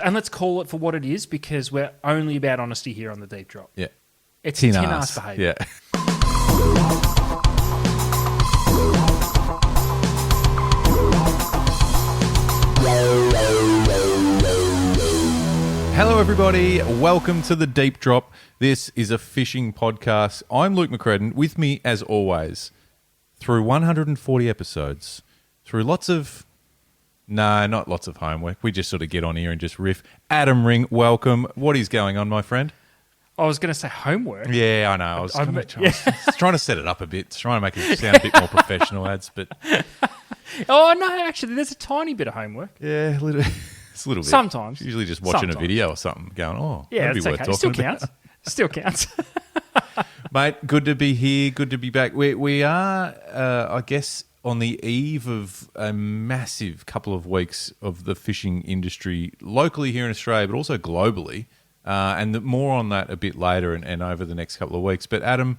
and let's call it for what it is, because we're only about honesty here on the Deep Drop. Yeah. It's tin ass behaviour. Yeah. Hello, everybody. Welcome to the Deep Drop. This is a fishing podcast. I'm Luke McCredden. With me, as always, through 140 episodes, through lots of... No, not lots of homework. We just sort of get on here and just riff. Adam Ring, welcome. What is going on, my friend? I was going to say homework. Yeah, I know. I was trying to set it up a bit, trying to make it sound a bit more professional, ads. But oh, no, actually, there's a tiny bit of homework. yeah, a little, it's a little bit. Sometimes. Usually just watching a video or something, going, oh, yeah, that'd be worth okay. talking Still about. counts. Still counts. Mate, good to be here. Good to be back. We are, I guess, on the eve of a massive couple of weeks of the fishing industry locally here in Australia, but also globally. And more on that a bit later and over the next couple of weeks. But Adam,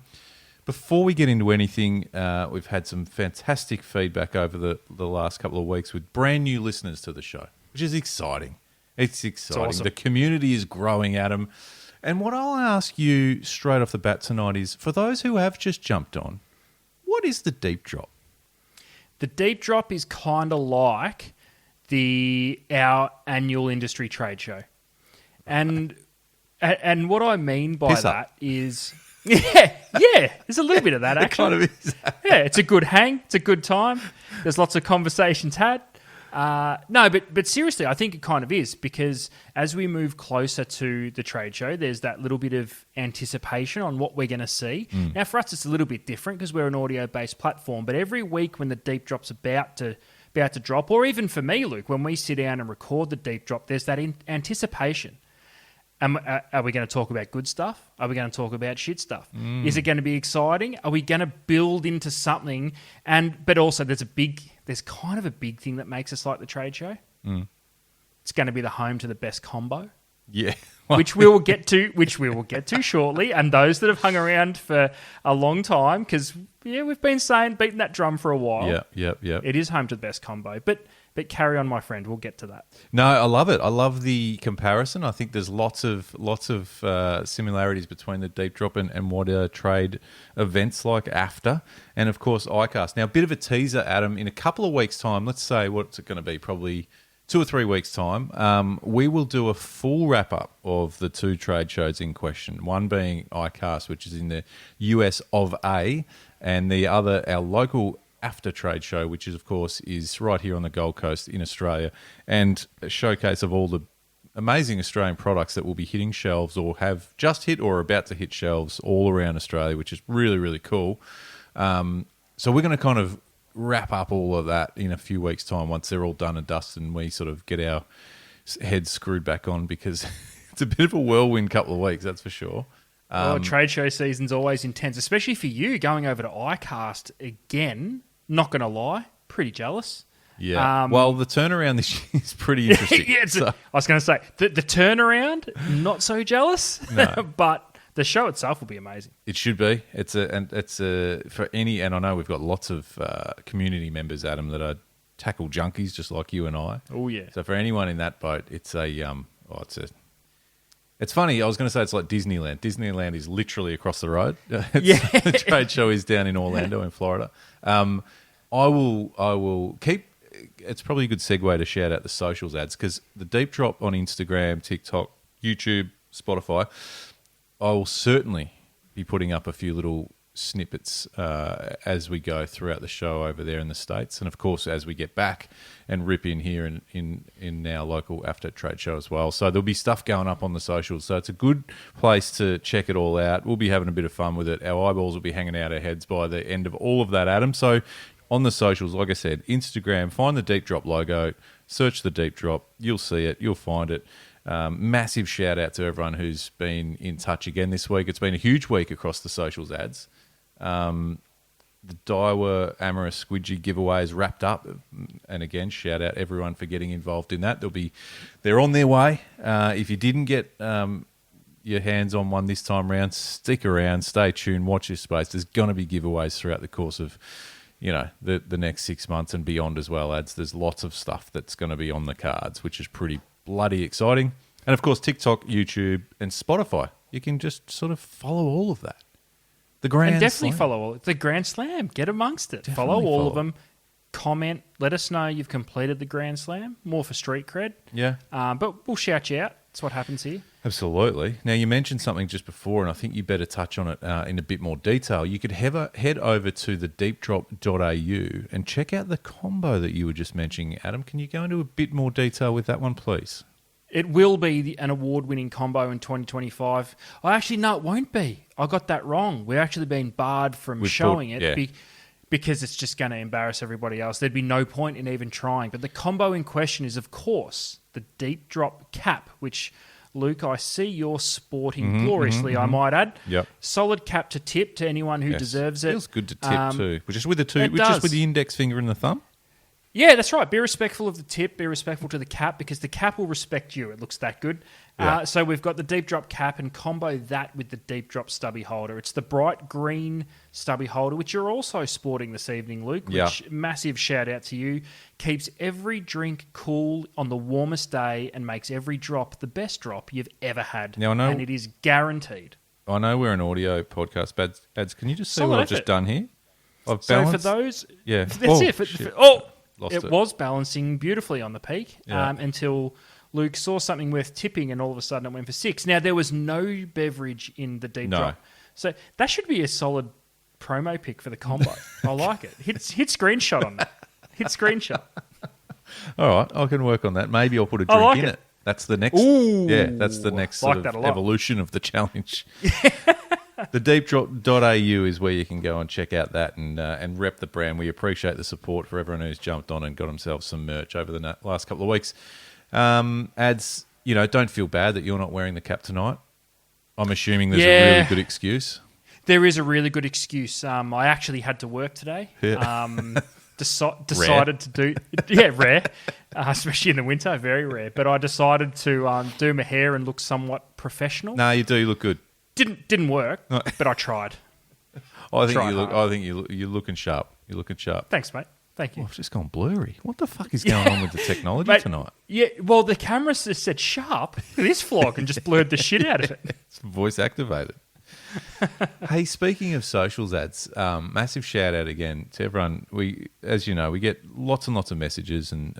before we get into anything, we've had some fantastic feedback over the last couple of weeks with brand new listeners to the show, which is exciting. It's exciting. It's awesome. The community is growing, Adam. And what I'll ask you straight off the bat tonight is, for those who have just jumped on, what is the Deep Drop? The Deep Drop is kind of like our annual industry trade show. And what I mean by that is... Yeah, there's a little bit of that, actually. It kind of is. Yeah, it's a good hang. It's a good time. There's lots of conversations had. No, but seriously, I think it kind of is, because as we move closer to the trade show, there's that little bit of anticipation on what we're going to see. Now, for us, it's a little bit different because we're an audio-based platform, but every week when the Deep Drop's about to drop, or even for me, Luke, when we sit down and record the Deep Drop, there's that anticipation. Are we going to talk about good stuff? Are we going to talk about shit stuff? Is it going to be exciting? Are we going to build into something? But also, there's kind of a big thing that makes us like the trade show. It's going to be the home to the best combo. Yeah. which we will get to shortly. And those that have hung around for a long time, because we've been beating that drum for a while. Yeah. It is home to the best combo. But carry on, my friend. We'll get to that. No, I love it. I love the comparison. I think there's lots of similarities between the Deep Drop and what are trade events like after, and of course ICAST. Now, a bit of a teaser, Adam. In a couple of weeks' time, let's say what's it going to be? Probably 2 or 3 weeks' time. We will do a full wrap up of the 2 trade shows in question. One being ICAST, which is in the US of A, and the other our local after trade show, which is, of course, is right here on the Gold Coast in Australia, and a showcase of all the amazing Australian products that will be hitting shelves or have just hit or are about to hit shelves all around Australia, which is really, really cool. So we're going to kind of wrap up all of that in a few weeks' time once they're all done and dusted and we sort of get our heads screwed back on, because it's a bit of a whirlwind couple of weeks, that's for sure. Trade show season's always intense, especially for you going over to ICAST again. Not going to lie, pretty jealous. Yeah. Well, the turnaround this year is pretty interesting. I was going to say, the turnaround, not so jealous, No. But the show itself will be amazing. It should be. It's for any, and I know we've got lots of community members, Adam, that are tackle junkies just like you and I. Oh yeah. So for anyone in that boat, it's It's funny. I was going to say it's like Disneyland. Disneyland is literally across the road. The trade show is down in Orlando, in Florida. I will keep. It's probably a good segue to shout out the socials ads, because the Deep Drop on Instagram, TikTok, YouTube, Spotify. I will certainly be putting up a few little snippets as we go throughout the show over there in the States, and of course as we get back and rip in here in our local after trade show as well. So there'll be stuff going up on the socials, so it's a good place to check it all out. We'll be having a bit of fun with it. Our eyeballs will be hanging out our heads by the end of all of that, Adam. So on the socials, like I said, Instagram, find the Deep Drop logo, search the Deep Drop, you'll see it, you'll find it. Massive shout out to everyone who's been in touch again this week. It's been a huge week across the socials ads. The Daiwa Amorous Squidgy giveaway is wrapped up, and again, shout out everyone for getting involved in that. They're on their way. If you didn't get your hands on one this time round, stick around, stay tuned, watch your space. There's going to be giveaways throughout the course of the next 6 months and beyond as well, lads. There's lots of stuff that's going to be on the cards, which is pretty bloody exciting. And of course, TikTok, YouTube, and Spotify. You can just sort of follow all of that. The Grand And definitely Slam. follow all. The Grand Slam. Get amongst it. Definitely Follow all of follow. them. Comment. Let us know you've completed the Grand Slam. More for street cred. Yeah. But we'll shout you out. That's what happens here. Absolutely. Now, you mentioned something just before, and I think you better touch on it in a bit more detail. You could head over to the deepdrop.au and check out the combo that you were just mentioning, Adam. Can you go into a bit more detail with that one, please? It will be an award-winning combo in 2025. No, it won't be. I got that wrong. We're actually being barred from showing it because it's just going to embarrass everybody else. There'd be no point in even trying. But the combo in question is, of course, the deep drop cap, which, Luke, I see you're sporting gloriously, I might add. Yep. Solid cap to tip to anyone who deserves it. Feels good to tip too. Just with does. the index finger and the thumb? Yeah, that's right. Be respectful of the tip. Be respectful to the cap because the cap will respect you. It looks that good. Yeah. So we've got the deep drop cap and combo that with the deep drop stubby holder. It's the bright green stubby holder, which you're also sporting this evening, Luke. Which massive shout out to you. Keeps every drink cool on the warmest day and makes every drop the best drop you've ever had. Now, I know, and it is guaranteed. I know we're an audio podcast, but Ads, can you just see Solid what I've effort. just done here? I've So balanced. for those, Yeah. that's it. Shit. Lost It was balancing beautifully on the peak until Luke saw something worth tipping and all of a sudden it went for 6. Now, there was no beverage in the deep drop. So that should be a solid promo pick for the combo. I like it. Hit screenshot on that. Hit screenshot. All right, I can work on that. Maybe I'll put a I drink like in it. it. That's the next. Ooh, that's the next like sort that a of lot. evolution of the challenge. The deepdrop.au is where you can go and check out that and rep the brand. We appreciate the support for everyone who's jumped on and got themselves some merch over the last couple of weeks. Ads, don't feel bad that you're not wearing the cap tonight. I'm assuming there's a really good excuse. There is a really good excuse. I actually had to work today. Decided to do... Yeah, rare. Especially in the winter, very rare. But I decided to do my hair and look somewhat professional. No, you do. You look good. Didn't work, but I tried. I think you're looking sharp. You're looking sharp. Thanks, mate. Thank you. Oh, I've just gone blurry. What the fuck is going on with the technology Mate, tonight? Yeah, well, the camera just said sharp. This vlog and just blurred the shit out of it. It's voice activated. Hey, speaking of socials, Ads, massive shout out again to everyone. As you know, we get lots and lots of messages and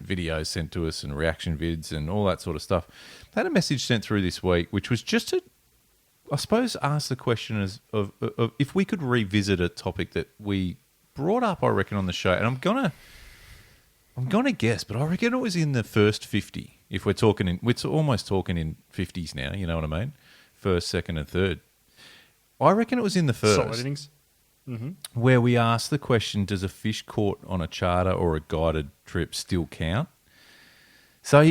videos sent to us and reaction vids and all that sort of stuff. I had a message sent through this week, which was just to, I suppose, ask the question of if we could revisit a topic that we brought up, I reckon, on the show. And I'm gonna guess, but I reckon it was in the first 50. If we're almost talking in 50s now. You know what I mean? First, second, and third. I reckon it was in the first. Solid innings. Where we asked the question: does a fish caught on a charter or a guided trip still count? So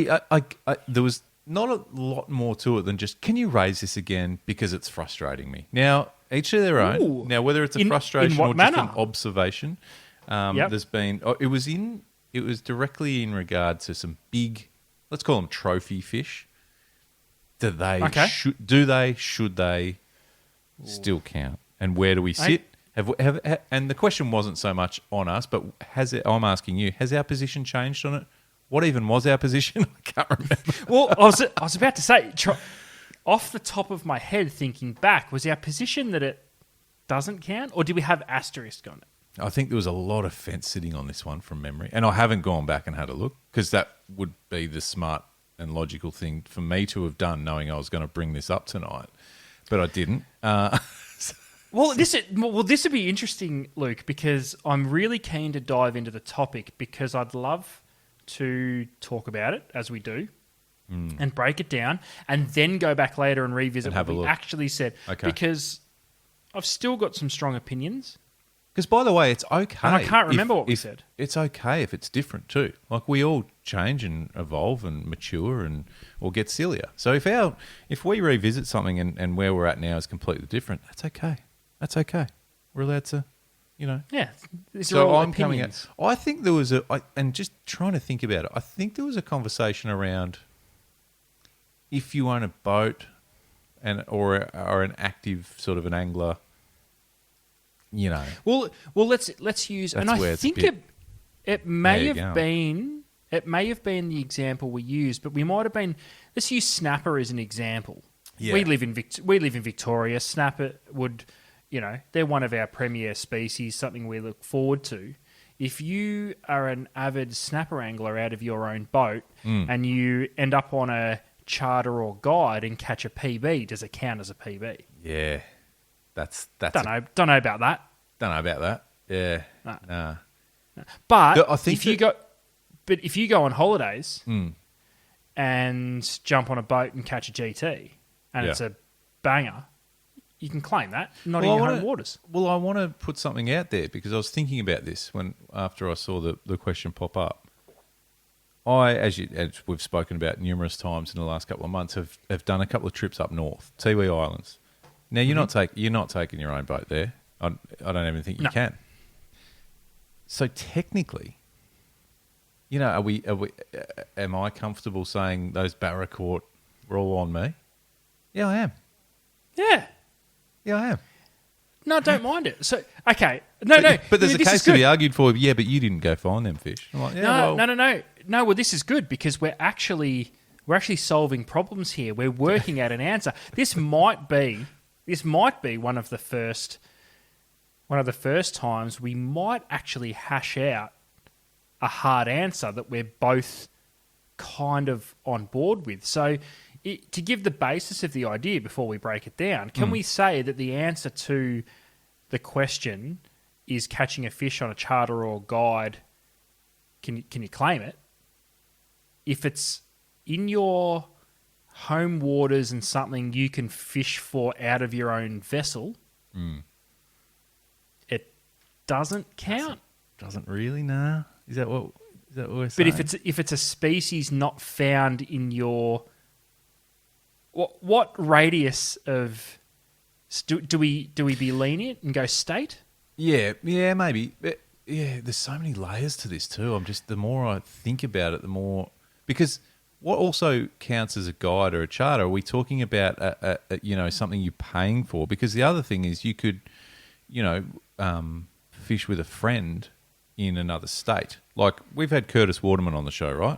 there was not a lot more to it than just, can you raise this again because it's frustrating me. Now, each of their own. Ooh. Now, whether it's a frustration what or just manner? an observation, there's been. It was directly in regard to some big, let's call them trophy fish. Should they still count? And where do we sit? And the question wasn't so much on us, but I'm asking you, has our position changed on it? What even was our position? I can't remember. Well, I was about to say, off the top of my head, thinking back, was our position that it doesn't count, or did we have asterisk on it? I think there was a lot of fence sitting on this one from memory, and I haven't gone back and had a look because that would be the smart and logical thing for me to have done, knowing I was going to bring this up tonight, but I didn't. Well, this would be interesting, Luke, because I'm really keen to dive into the topic because I'd love to talk about it as we do and break it down and then go back later and revisit what we actually said. Okay. Because I've still got some strong opinions. Because, by the way, it's okay. And I can't remember what we said. It's okay if it's different too. Like, we all change and evolve and mature or get sillier. So if we revisit something and where we're at now is completely different, that's okay. That's okay. We're allowed to, Yeah. These are So all I'm coming opinions. out. I think there was and just trying to think about it, I think there was a conversation around if you own a boat or an active sort of an angler, Well, let's use, That's and where I it's think a bit- it may There you have go. been it may have been the example we used, but we might have been. Let's use snapper as an example. Yeah. We live in Victoria. Snapper would, they're one of our premier species, something we look forward to. If you are an avid snapper angler out of your own boat and you end up on a charter or guide and catch a PB, does it count as a PB? Yeah, that's. Don't know about that. Don't know about that. Yeah, nah. But I think if you go on holidays and jump on a boat and catch a GT and it's a banger, you can claim that, not in your home waters. Well, I want to put something out there because I was thinking about this after I saw the question pop up. As we've spoken about numerous times in the last couple of months, have done a couple of trips up north, Tiwi Islands. Now you're not taking your own boat there. I don't even think you can. So technically, am I comfortable saying those Barracourt were all on me? Yeah, I am. Yeah. Yeah, I am. No, I don't mind it. So, okay. No. But there's a case to be argued for, yeah, but you didn't go find them fish. I'm like, No, well, this is good because we're actually solving problems here. We're working out an answer. This might be one of the first times we might actually hash out a hard answer that we're both kind of on board with. So to give the basis of the idea before we break it down, can we say that the answer to the question is catching a fish on a charter or guide, can you claim it? If it's in your home waters and something you can fish for out of your own vessel, it doesn't count. Doesn't really, nah. Is that what we're saying? But if it's a species not found in your what radius of do we be lenient and go state? Yeah, maybe. But yeah, there's so many layers to this too. The more I think about it, the more, because what also counts as a guide or a charter? Are we talking about something you're paying for? Because the other thing is you could, fish with a friend in another state. Like we've had Curtis Waterman on the show, right?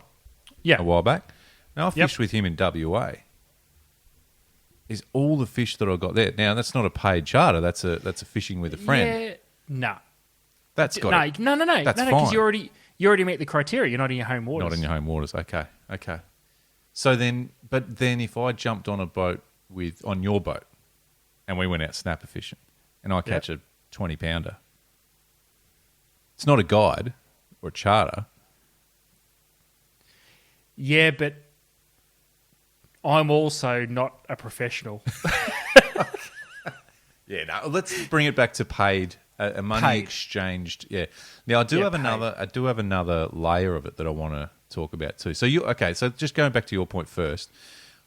Yeah, a while back. Now I fished with him in WA. Is all the fish that I got there. Now that's not a paid charter. That's a fishing with a friend. Yeah, no. That's got no. That's fine. Because you already meet the criteria. You're not in your home waters. Not in your home waters. Okay. So then if I jumped on a boat on your boat, and we went out snapper fishing, and I catch a 20-pounder, it's not a guide or a charter. Yeah, but I'm also not a professional. Yeah, no. Let's bring it back to paid, a money exchanged. Yeah. Now I do have another layer of it that I want to talk about too. So So just going back to your point first,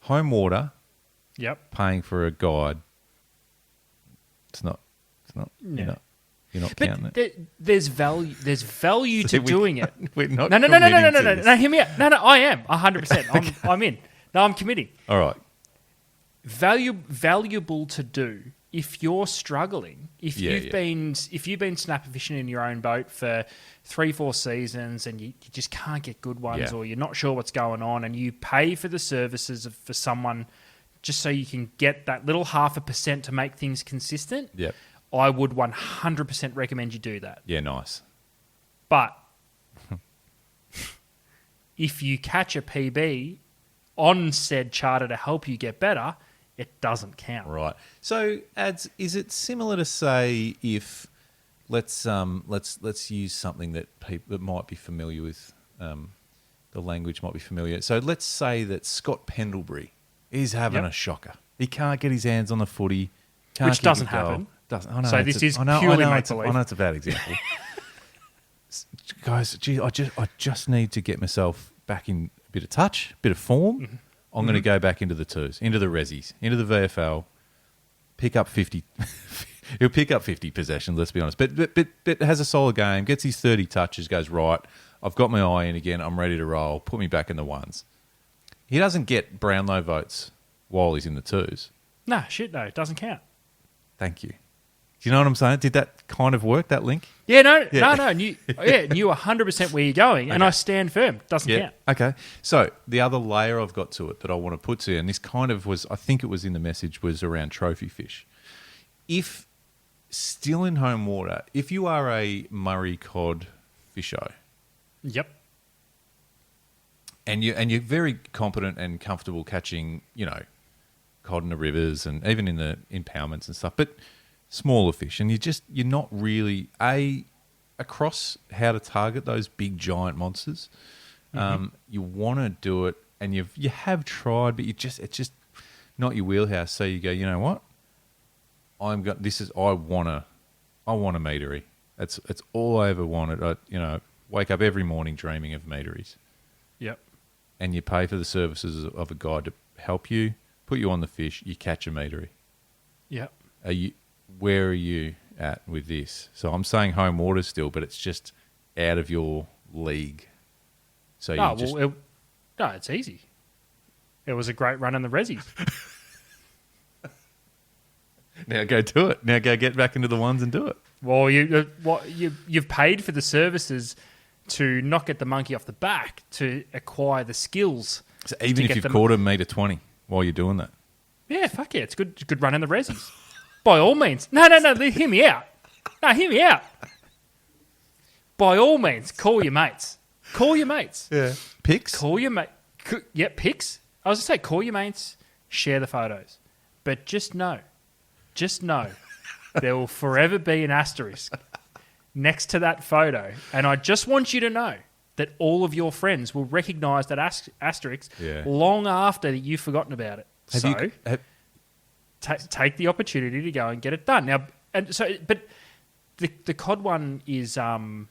home water. Yep. Paying for a guide. It's not. No. You're not counting it. There's value to doing it. We're not. No. Hear me out. No. I am 100%. I'm in. No, I'm committing. All right. Valuable to do if you're struggling. If you've been snapper fishing in your own boat for 3-4 seasons and you just can't get good ones, or you're not sure what's going on, and you pay for the services for someone just so you can get that little 0.5% to make things consistent. Yep. I would 100% recommend you do that. Yeah, nice. But if you catch a PB on said charter to help you get better, it doesn't count. Right. So, is it similar to say if let's use something that people that might be familiar with, the language might be familiar. So let's say that Scott Pendlebury is having a shocker. He can't get his hands on the footy, which doesn't happen. I know, so this is purely make-believe. I know it's a bad example. Guys, I just need to get myself back in a bit of touch, a bit of form. Mm-hmm. I'm going to go back into the twos, into the resis, into the VFL, pick up 50. He'll pick up 50 possessions, let's be honest. But has a solid game, gets his 30 touches, goes, right, I've got my eye in again, I'm ready to roll, put me back in the ones. He doesn't get Brownlow votes while he's in the twos. No, it doesn't count. Thank you. Do you know what I'm saying? Did that kind of work, that link? Yeah, no. Knew 100% where you're going, and I stand firm. Doesn't count. Okay. So the other layer I've got to it that I want to put to you, and this kind of was, I think it was in the message, was around trophy fish. If still in home water, if you are a Murray cod fisher, Yep. and you're very competent and comfortable catching, cod in the rivers and even in the impoundments and stuff, but smaller fish, and you're not really across how to target those big giant monsters. You want to do it, and you have tried, but it's just not your wheelhouse. So you go, you know what? I want a meatery. It's all I ever wanted. Wake up every morning dreaming of meateries. Yep. And you pay for the services of a guide to help you, put you on the fish, you catch a meatery. Yep. Where are you at with this? So I'm saying home water still, but it's just out of your league. So it's easy. It was a great run in the Rezzies. Now go do it. Now go get back into the ones and do it. Well, you've paid for the services to not get the monkey off the back, to acquire the skills. So even if you've caught a metre 20 while you're doing that. Yeah, fuck yeah, it's good run in the Rezzies. By all means. No, hear me out. No, hear me out. By all means, call your mates. Call your mates. Yeah. Pics? Call your mate. Yeah, pics. I was going to say, call your mates, share the photos. But just know, there will forever be an asterisk next to that photo. And I just want you to know that all of your friends will recognise that asterisk long after you've forgotten about it. Take the opportunity to go and get it done. Now, but the cod one is an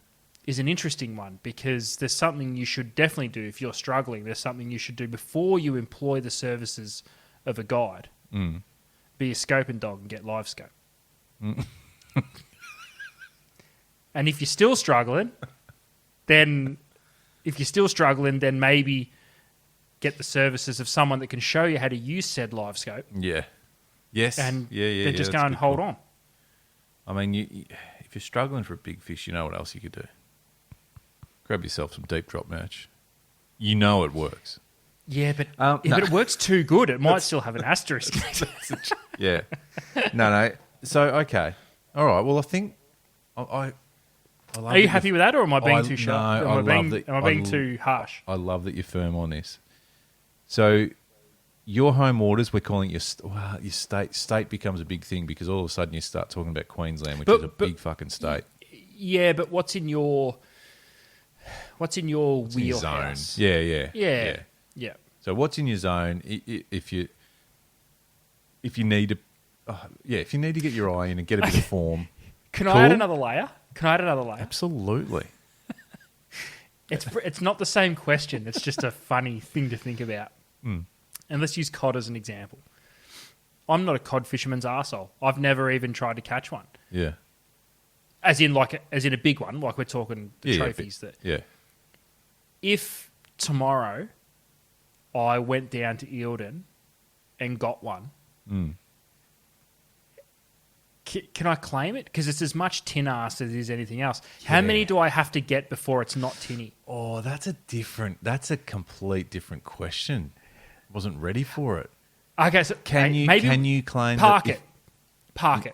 interesting one, because there's something you should definitely do if you're struggling. There's something you should do before you employ the services of a guide. Be a scoping dog and get live scope. And if you're still struggling, then maybe get the services of someone that can show you how to use said live scope. Yeah. Yes. And then just go and hold on. I mean, if you're struggling for a big fish, you know what else you could do? Grab yourself some deep drop merch. You know it works. Yeah, but it works too good. It might still have an asterisk. Yeah. No. So, okay. All right. Well, I think I love. Are you happy with that, or am I being too sharp? No, am I being too harsh? I love that you're firm on this. So, your home waters, we're calling your state. State becomes a big thing because all of a sudden you start talking about Queensland, which is a big fucking state. Yeah, but what's in your wheelhouse? Zone. Yeah. So what's in your zone? If you need to, if you need to get your eye in and get a bit of form. Can I add another layer? Absolutely. It's not the same question. It's just a funny thing to think about. And let's use cod as an example. I'm not a cod fisherman's arsehole. I've never even tried to catch one. Yeah. As in a big one, like we're talking the trophies. Yeah. If tomorrow I went down to Eildon and got one, can I claim it? Because it's as much tin ass as it is anything else. Yeah. How many do I have to get before it's not tinny? Oh, that's a complete different question. Wasn't ready for it. Okay, so can you claim park it?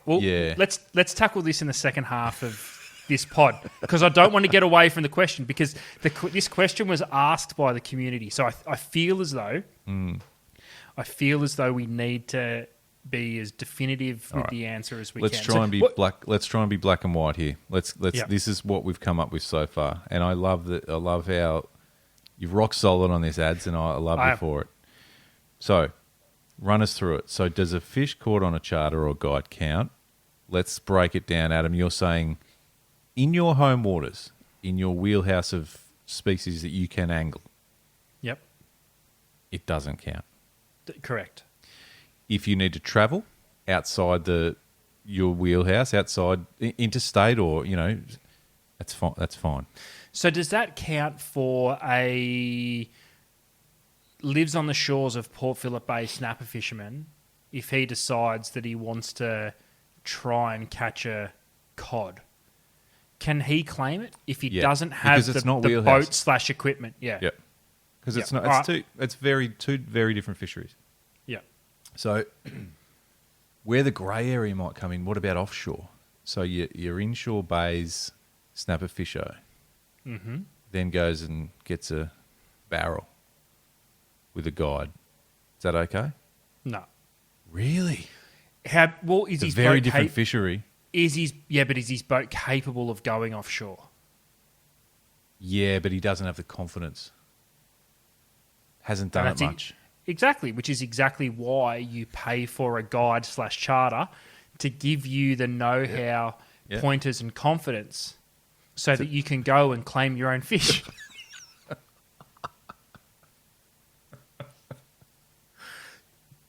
Well, let's tackle this in the second half of this pod, because I don't want to get away from the question, because this question was asked by the community. So I feel as though we need to be as definitive with the answer as we can. Let's try and be black and white here. This is what we've come up with so far, and I love how you've rock solid on this ads, and I love you for it. So, run us through it. So, does a fish caught on a charter or guide count? Let's break it down, Adam. You're saying in your home waters, in your wheelhouse of species that you can angle. Yep. It doesn't count. Correct. If you need to travel outside your wheelhouse, outside interstate, or that's fine. That's fine. So does that count for lives on the shores of Port Phillip Bay snapper fisherman if he decides that he wants to try and catch a cod, can he claim it if he Yeah, doesn't have because it's not the wheelhouse. boat / equipment? Yeah. Yep. Because it's Yeah. not. It's Alright. two very different fisheries. Yeah. So, where the grey area might come in, what about offshore? So your inshore bays snap a fisho, then goes and gets a barrel with a guide. Is that okay? No. Really? Well, is It's a his very boat different fishery. Is his boat capable of going offshore? Yeah, but he doesn't have the confidence. Hasn't done it that's it. much. Exactly, which is exactly why you pay for a guide / charter to give you the know-how, Yep. pointers, and confidence, so that you can go and claim your own fish.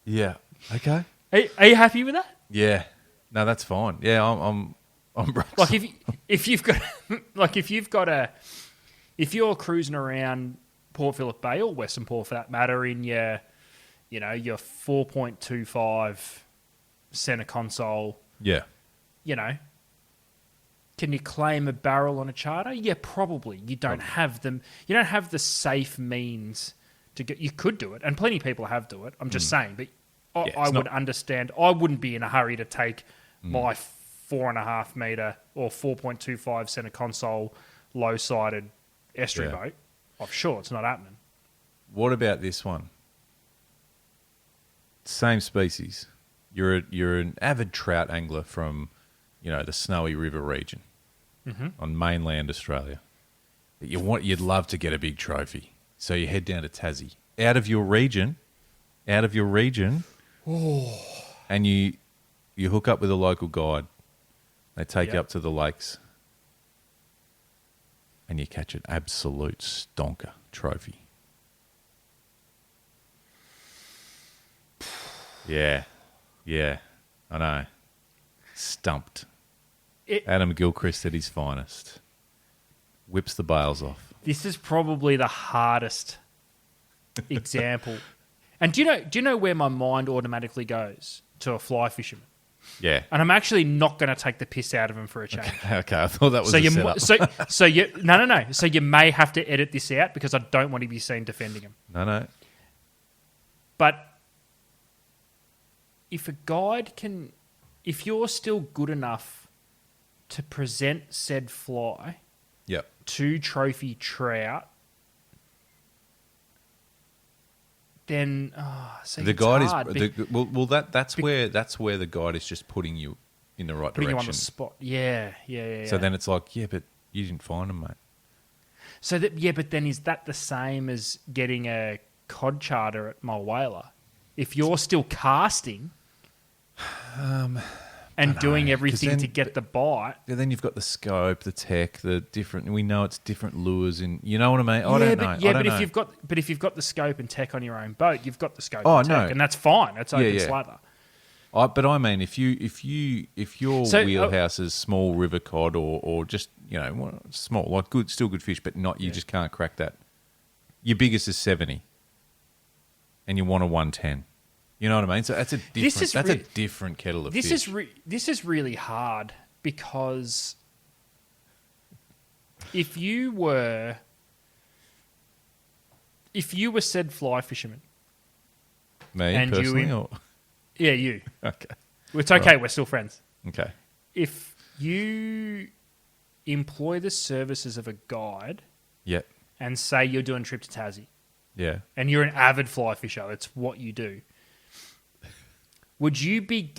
Yeah. Okay. Are you happy with that? Yeah. No, that's fine. Yeah, I'm Like if you've got if you're cruising around Port Phillip Bay or Western Port for that matter in your 4.25 center console, yeah. can you claim a barrel on a charter? Yeah, probably. You don't have them. You don't have the safe means to get. You could do it, and plenty of people have do it. I'm just saying, but I would understand. I wouldn't be in a hurry to take my 4.5 meter or 4.25 center console low sided estuary boat offshore. It's not happening. What about this one? Same species. You're an avid trout angler from, the Snowy River region on mainland Australia. But you'd love to get a big trophy, so you head down to Tassie, out of your region, and you hook up with a local guide. They take you up to the lakes, and you catch an absolute stonker trophy. Yeah, I know. Stumped. Adam Gilchrist at his finest. Whips the bails off. This is probably the hardest example. And do you know where my mind automatically goes? To a fly fisherman. Yeah. And I'm actually not going to take the piss out of him for a change. Okay, I thought that was a setup. So you may have to edit this out because I don't want to be seen defending him. No. But if you're still good enough to present said fly Yep. to trophy trout, then The guide hard. that's where the guide is just putting you in the right Putting direction. you on the spot. Yeah. So then it's like, yeah, but you didn't find them, mate. But then is that the same as getting a cod charter at Mulwala? If you're still casting and doing everything to get the bite. Yeah, then you've got the scope, the tech, the different. We know it's different lures, and you know what I mean. I don't know. If you've got the scope and tech on your own boat, you've got the scope. Oh, and tech, no. and that's fine. That's open Yeah. slather. But I mean, if your wheelhouse is small river cod or just small, like still good fish, but not you just can't crack that. Your biggest is 70, and you want a 110. You know what I mean? So that's a different kettle of fish. This is really hard because if you were said fly fisherman, Me and personally, you okay, it's okay. We're still friends. okay, If you employ the services of a guide yeah, and say you're doing a trip to Tassie yeah. and you're an avid fly fisher, it's what you do. Would you be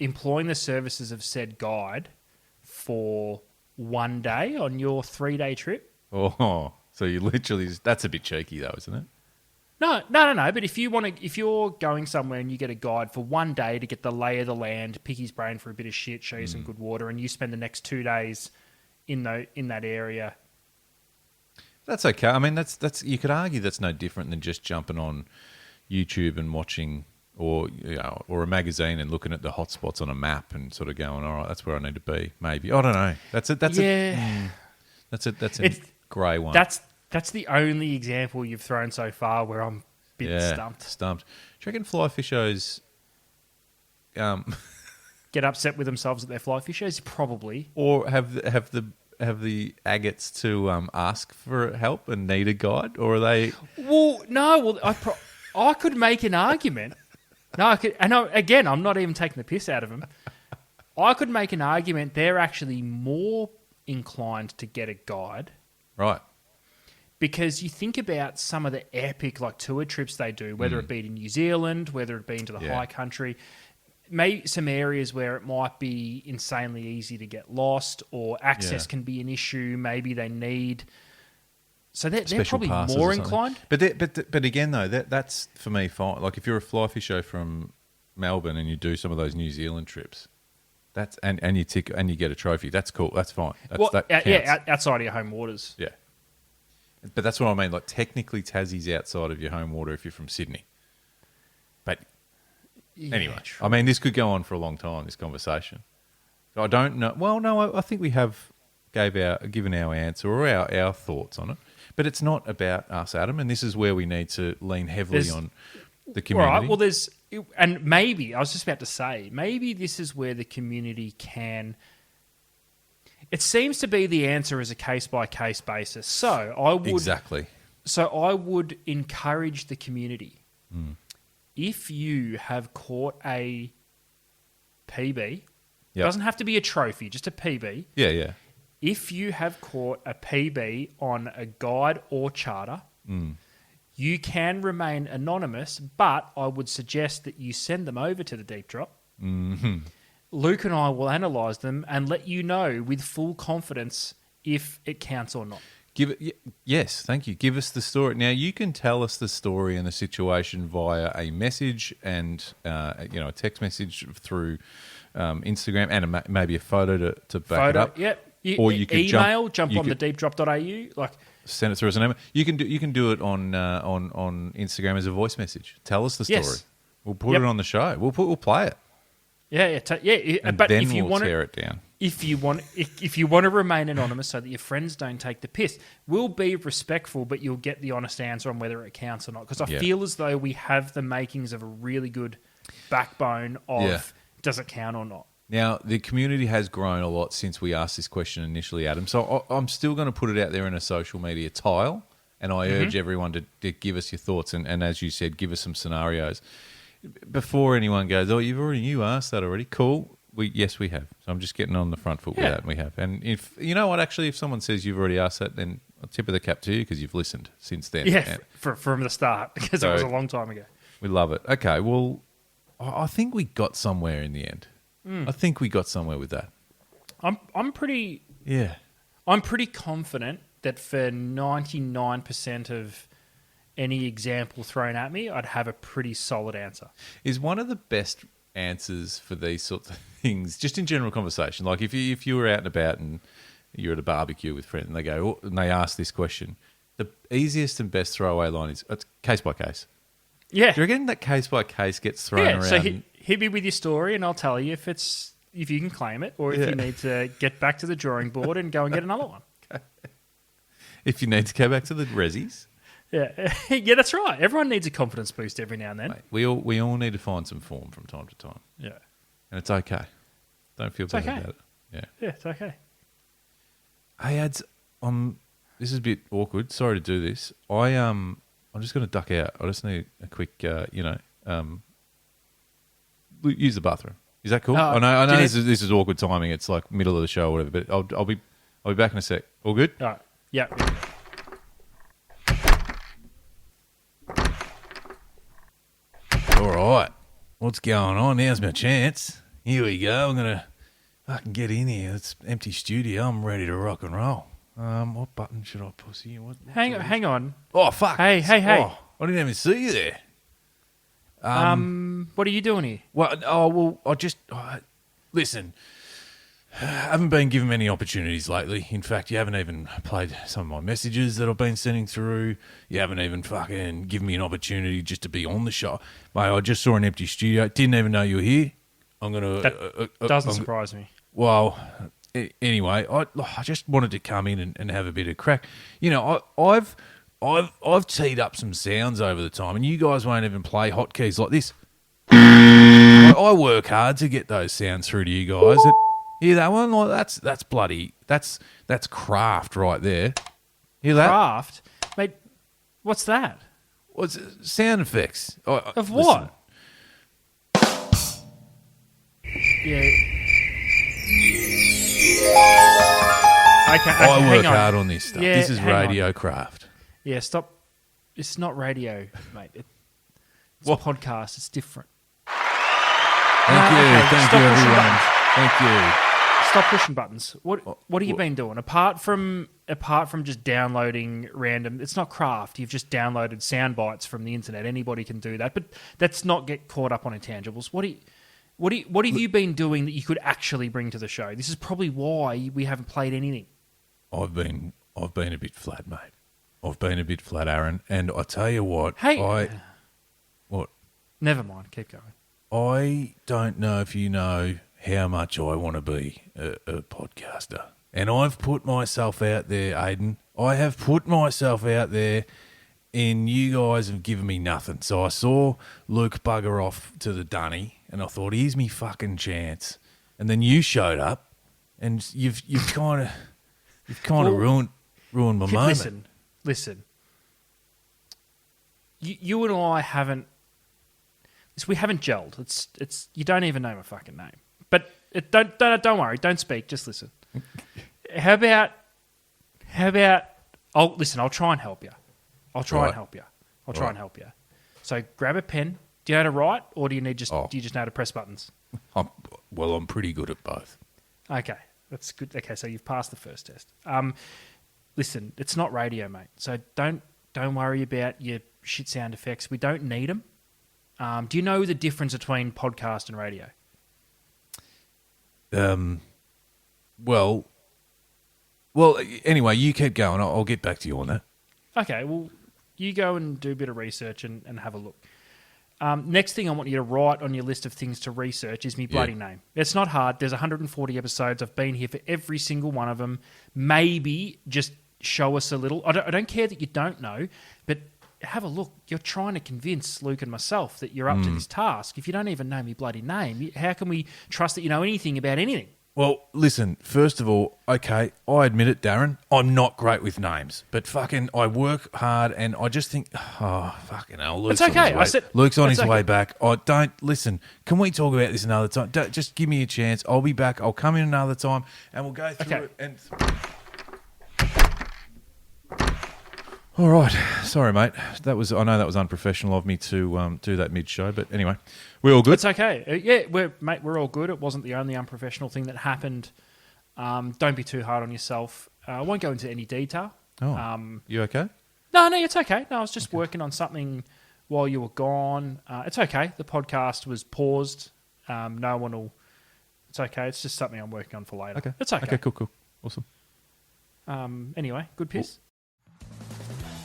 employing the services of said guide for 1 day on your 3-day trip? Oh, so you literally, that's a bit cheeky though, isn't it? No. But if you're going somewhere and you get a guide for 1 day to get the lay of the land, pick his brain for a bit of shit, show you some good water, and you spend the next 2 days in that area. That's okay. I mean, that's you could argue that's no different than just jumping on YouTube and watching, or a magazine and looking at the hotspots on a map and sort of going, all right, that's where I need to be. Maybe I don't know. That's a grey one. That's the only example you've thrown so far where I'm a bit stumped. Do you reckon fly fishers get upset with themselves at their fly fishers? Probably. Or have the agates to ask for help and need a guide, or are they? Well, no. Well, I could make an argument. No, I could, and again, I'm not even taking the piss out of them. I could make an argument they're actually more inclined to get a guide, Right. because you think about some of the epic tour trips they do, whether it be to New Zealand, whether it be into the high country, maybe some areas where it might be insanely easy to get lost or access can be an issue. Maybe they need. So they're probably more inclined. But again, though, that's for me fine. Like if you're a fly fisher from Melbourne and you do some of those New Zealand trips, that's and you tick and you get a trophy. That's cool. That's fine. That counts. Outside of your home waters. Yeah. But that's what I mean. Like technically, Tassie's outside of your home water if you're from Sydney. But anyway, true. I mean, this could go on for a long time. This conversation. I don't know. Well, no, I think we have given our answer or our thoughts on it. But it's not about us, Adam, and this is where we need to lean heavily on the community. All right, well, and maybe, I was just about to say, maybe this is where the community can... It seems to be the answer as a case-by-case basis. So I would encourage the community. If you have caught a PB, doesn't have to be a trophy, just a PB. Yeah. If you have caught a PB on a guide or charter, you can remain anonymous, but I would suggest that you send them over to the Deep Drop. Mm-hmm. Luke and I will analyse them and let you know with full confidence if it counts or not. Yes, thank you. Give us the story. Now, you can tell us the story and the situation via a message and a text message through Instagram and maybe a photo to back it up. Yep. Or you can jump on the deepdrop.au. Send it through as an email. You can do it on Instagram as a voice message. Tell us the story. Yes. We'll put it on the show. We'll play it. And but then if you we'll tear it down. If you want to remain anonymous so that your friends don't take the piss, we'll be respectful, but you'll get the honest answer on whether it counts or not. Because I feel as though we have the makings of a really good backbone of does it count or not. Now, the community has grown a lot since we asked this question initially, Adam. So I'm still going to put it out there in a social media tile, and I urge everyone to give us your thoughts and, as you said, give us some scenarios. Before anyone goes, you asked that already. Cool. Yes, we have. So I'm just getting on the front foot with that, and we have. And if you know what, actually, if someone says you've already asked that, then I'll tip of the cap to you because you've listened since then. Yeah, from the start, because it was a long time ago. We love it. Okay, well, I think we got somewhere in the end. I think we got somewhere with that. I'm pretty confident that for 99% of any example thrown at me, I'd have a pretty solid answer. Is one of the best answers for these sorts of things, just in general conversation, like if you were out and about and you're at a barbecue with friends and they go and they ask this question, the easiest and best throwaway line is it's case by case. Yeah. Do you reckon that case by case gets thrown around? So hit me with your story and I'll tell you if you can claim it or if you need to get back to the drawing board and go and get another one. Okay. If you need to go back to the resis. Yeah, yeah, that's right. Everyone needs a confidence boost every now and then. Mate, we all need to find some form from time to time. Yeah. And it's okay. Don't feel bad about it. Yeah, it's okay. Hey, Ads, this is a bit awkward. Sorry to do this. I'm just going to duck out. I just need a quick, use the bathroom. Is that cool? I know this is awkward timing. It's like middle of the show or whatever, but I'll be back in a sec. All good? All right. Yeah. All right. What's going on? Now's my chance. Here we go. I'm going to fucking get in here. It's empty studio. I'm ready to rock and roll. What button should I push here? Hang on. Oh, fuck. Hey. Oh, I didn't even see you there. What are you doing here? Well, listen, I haven't been given many opportunities lately. In fact, you haven't even played some of my messages that I've been sending through. You haven't even fucking given me an opportunity just to be on the show. Mate, I just saw an empty studio. Didn't even know you were here. That doesn't surprise me. Well, anyway, I just wanted to come in and have a bit of crack. You know, I've teed up some sounds over the time, and you guys won't even play hotkeys like this. I work hard to get those sounds through to you guys. Hear that one? Like, that's bloody. That's craft right there. Hear that? Craft? Mate, what's that? What's sound effects? Of what? Yeah. Okay, I hang work on. hard on this stuff. Yeah, This is hang on. radio craft. Yeah, stop. It's not radio, mate. It's a podcast. It's different. Thank you. Okay, Thank stop you, pushing everyone. buttons. Thank you. Stop pushing buttons. What have you been doing apart from just downloading random? It's not craft. You've just downloaded sound bites from the internet. Anybody can do that, but let's not get caught up on intangibles. What have you been doing that you could actually bring to the show? This is probably why we haven't played anything. I've been a bit flat, mate. I've been a bit flat, Aaron. And I tell you what, Hey, what? Never mind. Keep going. I don't know if you know how much I want to be a podcaster. And I've put myself out there, Aidan. I have put myself out there, and you guys have given me nothing. So I saw Luke bugger off to the dunny, and I thought, here's me fucking chance. And then you showed up, and you've kind of ruined my moment. Listen. You and I haven't. We haven't gelled. It's. You don't even know my fucking name. But don't worry. Don't speak. Just listen. How about? I'll try and help you. I'll try and help you. So grab a pen. Do you know how to write, or do you need do you just know how to press buttons? I'm pretty good at both. Okay, that's good. Okay, so you've passed the first test. Listen, it's not radio, mate. So don't worry about your shit sound effects. We don't need them. Do you know the difference between podcast and radio? Well. Anyway, you keep going. I'll get back to you on that. Okay, well, you go and do a bit of research and have a look. Next thing I want you to write on your list of things to research is me bloody name. It's not hard. There's 140 episodes. I've been here for every single one of them. Maybe just show us a little. I don't care that you don't know, but have a look. You're trying to convince Luke and myself that you're up to this task. If you don't even know me bloody name, how can we trust that you know anything about anything? Well, listen, first of all, okay, I admit it, Darren, I'm not great with names, but fucking I work hard and I just think, fucking hell, Luke's it's okay. on his way. Luke's on his way back. Listen, can we talk about this another time? Just give me a chance. I'll be back. I'll come in another time and we'll go through it. And all right. Sorry, mate. I know that was unprofessional of me to do that mid-show, but anyway, we're all good. It's okay. We're all good. It wasn't the only unprofessional thing that happened. Don't be too hard on yourself. I won't go into any detail. You okay? No, it's okay. No, I was just working on something while you were gone. It's okay. The podcast was paused. No one will... It's okay. It's just something I'm working on for later. Okay. It's okay. Okay, cool. Awesome. Anyway, good piss.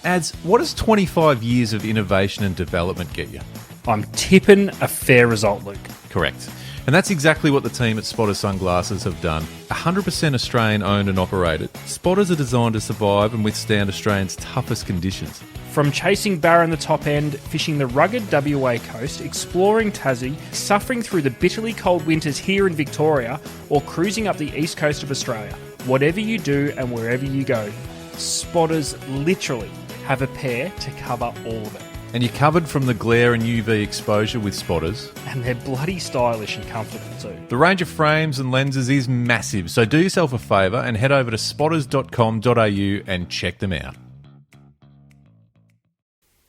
Ads, what does 25 years of innovation and development get you? I'm tipping a fair result, Luke. Correct. And that's exactly what the team at Spotter Sunglasses have done. 100% Australian owned and operated, Spotters are designed to survive and withstand Australia's toughest conditions. From chasing barra in the top end, fishing the rugged WA coast, exploring Tassie, suffering through the bitterly cold winters here in Victoria, or cruising up the east coast of Australia. Whatever you do and wherever you go, Spotters literally have a pair to cover all of it. And you're covered from the glare and UV exposure with Spotters. And they're bloody stylish and comfortable too. The range of frames and lenses is massive, so do yourself a favour and head over to spotters.com.au and check them out.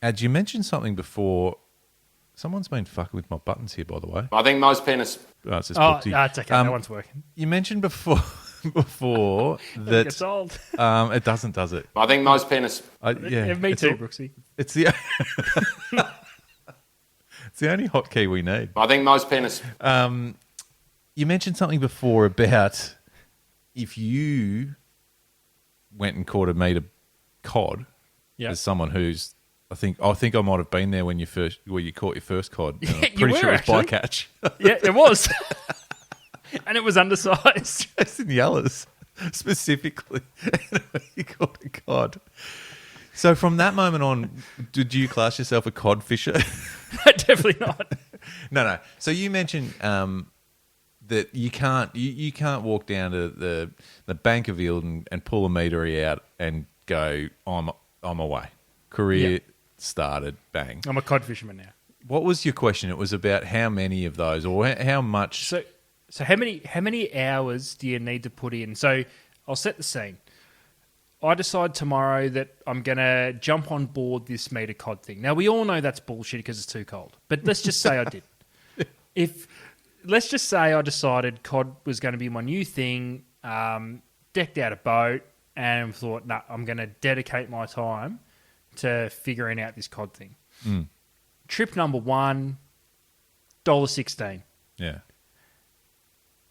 Ad, you mentioned something before. Someone's been fucking with my buttons here, by the way. I think most penis... it's okay. That one's working. You mentioned before that... It gets old. It doesn't, does it? I think most penis... Me too, Brooksy. It's the... it's the only hotkey we need. I think most penis... You mentioned something before about if you went and caught a meat of cod as someone who's... I think I might have been there when you caught your first cod. I'm pretty sure it was bycatch. Yeah, it was. And it was undersized. It's in yellows, specifically. You caught a cod. So from that moment on, did you class yourself a cod fisher? Definitely not. No. So you mentioned that you can't walk down to the bank of Eld and pull a metery out and go, I'm away. Career started, bang. I'm a cod fisherman now. What was your question? It was about how many of those, or how much. So how many hours do you need to put in? So I'll set the scene. I decide tomorrow that I'm going to jump on board this meter cod thing. Now, we all know that's bullshit because it's too cold. But let's just say I did. Let's just say I decided cod was going to be my new thing, decked out a boat, and thought, nah, I'm going to dedicate my time to figuring out this cod thing. Trip number one, $1.16. Yeah.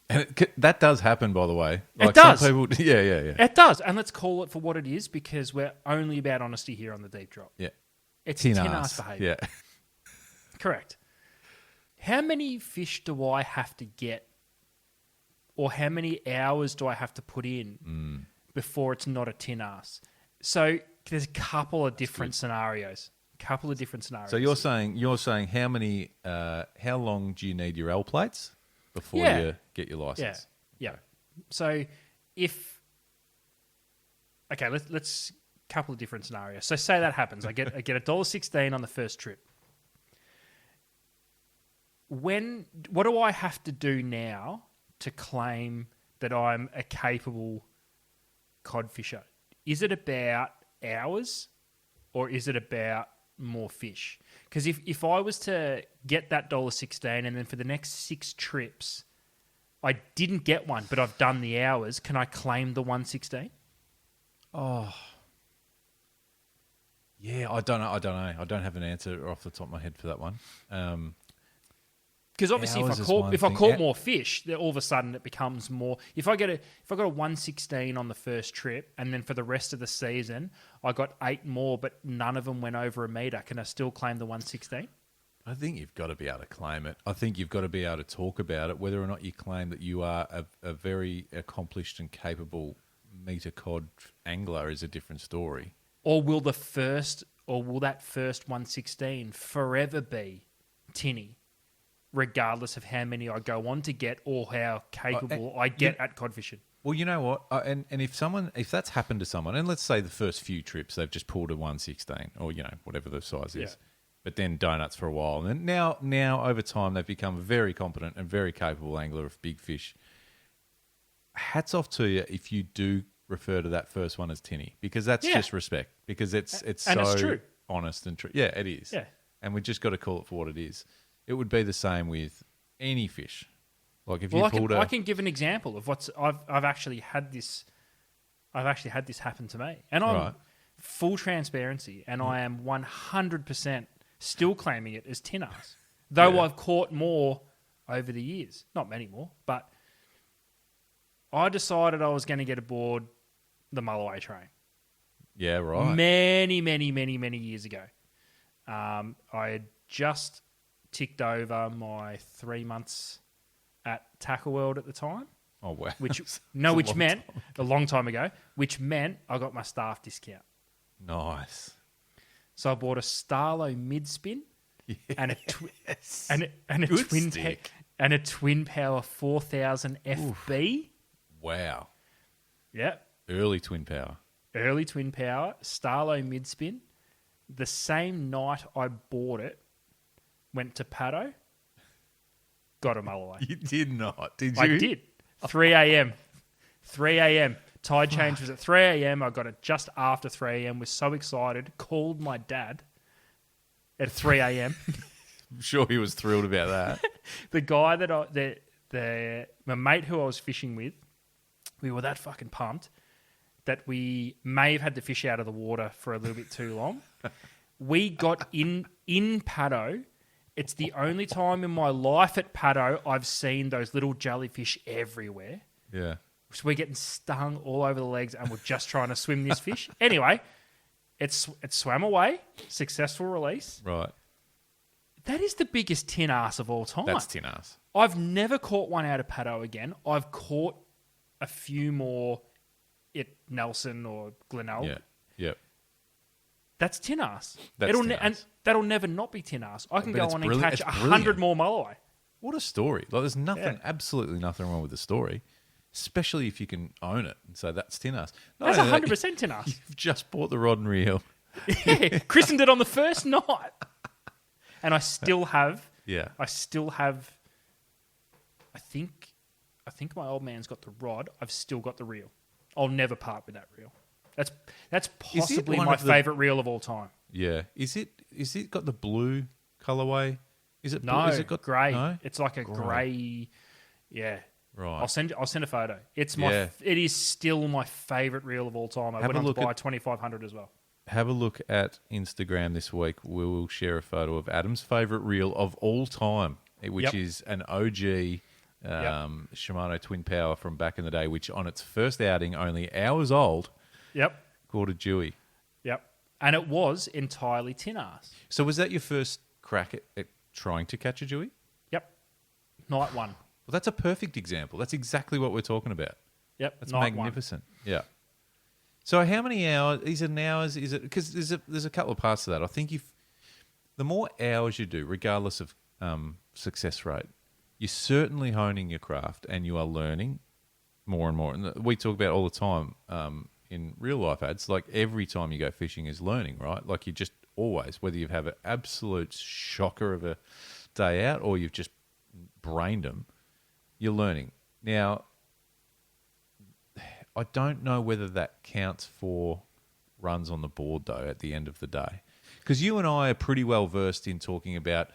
And that does happen, by the way. It does. Some people, yeah. It does. And let's call it for what it is, because we're only about honesty here on the Deep Drop. Yeah. It's tin-ass behaviour. Yeah. Correct. How many fish do I have to get, or how many hours do I have to put in before it's not a tin-ass? So there's a couple of different scenarios. So you're saying how long do you need your L plates before you get your license? Yeah. So let's couple of different scenarios. So say that happens. I get $1.16 on the first trip. What do I have to do now to claim that I'm a capable cod fisher? Is it about hours, or is it about more fish? Because if I was to get that $1.16 and then for the next 6 trips I didn't get one, but I've done the hours, can I claim the $1.16? Oh, yeah. I don't know. I don't have an answer off the top of my head for that one. Because obviously, if I caught more fish, then all of a sudden it becomes more. If I got a $1.16 on the first trip, and then for the rest of the season I got 8 more, but none of them went over a meter, can I still claim the $1.16? I think you've got to be able to claim it. I think you've got to be able to talk about it. Whether or not you claim that you are a very accomplished and capable meter cod angler is a different story. Or will that first $1.16 forever be tinny, regardless of how many I go on to get or how capable I get at cod fishing? Well, you know what? And if that's happened to someone, and let's say the first few trips they've just pulled a 1.16 or whatever the size is, but then donuts for a while, and then now over time they've become a very competent and very capable angler of big fish. Hats off to you if you do refer to that first one as tinny, because that's just respect, because it's so it's true. Honest and true. Yeah, it is. Yeah, and we just got to call it for what it is. It would be the same with any fish. Like if I can give an example of what's I've actually had this. I've actually had this happen to me, and I'm full transparency, and I am 100% still claiming it as tin-ass, though I've caught more over the years. Not many more, but I decided I was going to get aboard the Mulloway train. Yeah, right. Many, many, many, many years ago. I had just ticked over my 3 months at Tackle World at the time. Oh, wow. Which meant a long time ago, which meant I got my staff discount. Nice. So I bought a Starlo mid-spin and a twin power 4000 FB. Wow. Yep. Early twin power, Starlo mid-spin. The same night I bought it, went to Paddo, got a Mulloway. You did not, did you? I did. 3 a.m. 3 a.m. Tide change was at 3 a.m. I got it just after 3 a.m. Was so excited. Called my dad at 3 a.m. I'm sure he was thrilled about that. The guy my mate who I was fishing with, we were that fucking pumped that we may have had the fish out of the water for a little bit too long. We got in Paddo. It's the only time in my life at Paddo I've seen those little jellyfish everywhere. Yeah. So we're getting stung all over the legs and we're just trying to swim this fish. Anyway, it swam away. Successful release. Right. That is the biggest tin ass of all time. That's tin ass. I've never caught one out of Paddo again. I've caught a few more at Nelson or Glenelg. Yeah. Yep. That's tin ass. That's tin ass. And that'll never not be tin ass. I can But go it's on and brilliant. catch It's 100 brilliant. more mulloway. What a story. Like, there's nothing, Yeah. absolutely nothing wrong with the story, especially if you can own it and say, that's tin ass. Not That's only that, 100% tin ass. You've just bought the rod and reel. Yeah, christened it on the first night. And I still have, Yeah. I think my old man's got the rod. I've still got the reel. I'll never part with that reel. That's possibly one my of the- favourite reel of all time. Yeah. Is it got the blue colorway? Is it No, is it got grey. No? It's like a grey. Yeah. Right. I'll send a photo. It is still my favourite reel of all time. I Have went a on to look buy at- 2500 as well. Have a look at Instagram this week. We will share a photo of Adam's favourite reel of all time, which Yep. is an OG Shimano Twin Power from back in the day, which on its first outing, only hours old, Yep. caught a Dewey. Yep. And it was entirely tin ass. So was that your first crack at trying to catch a Dewey? Yep. Night one. Well, that's a perfect example. That's exactly what we're talking about. Yep. That's night magnificent. Yeah. So how many hours? Is it an hours? Is it because there's a couple of parts to that. I think if the more hours you do, regardless of success rate, you're certainly honing your craft and you are learning more and more. And we talk about all the time in real life ads. Like every time you go fishing is learning, right? Like you just always, whether you have an absolute shocker of a day out or you've just brained them, you're learning. Now, I don't know whether that counts for runs on the board, though, at the end of the day. Because you and I are pretty well versed in talking about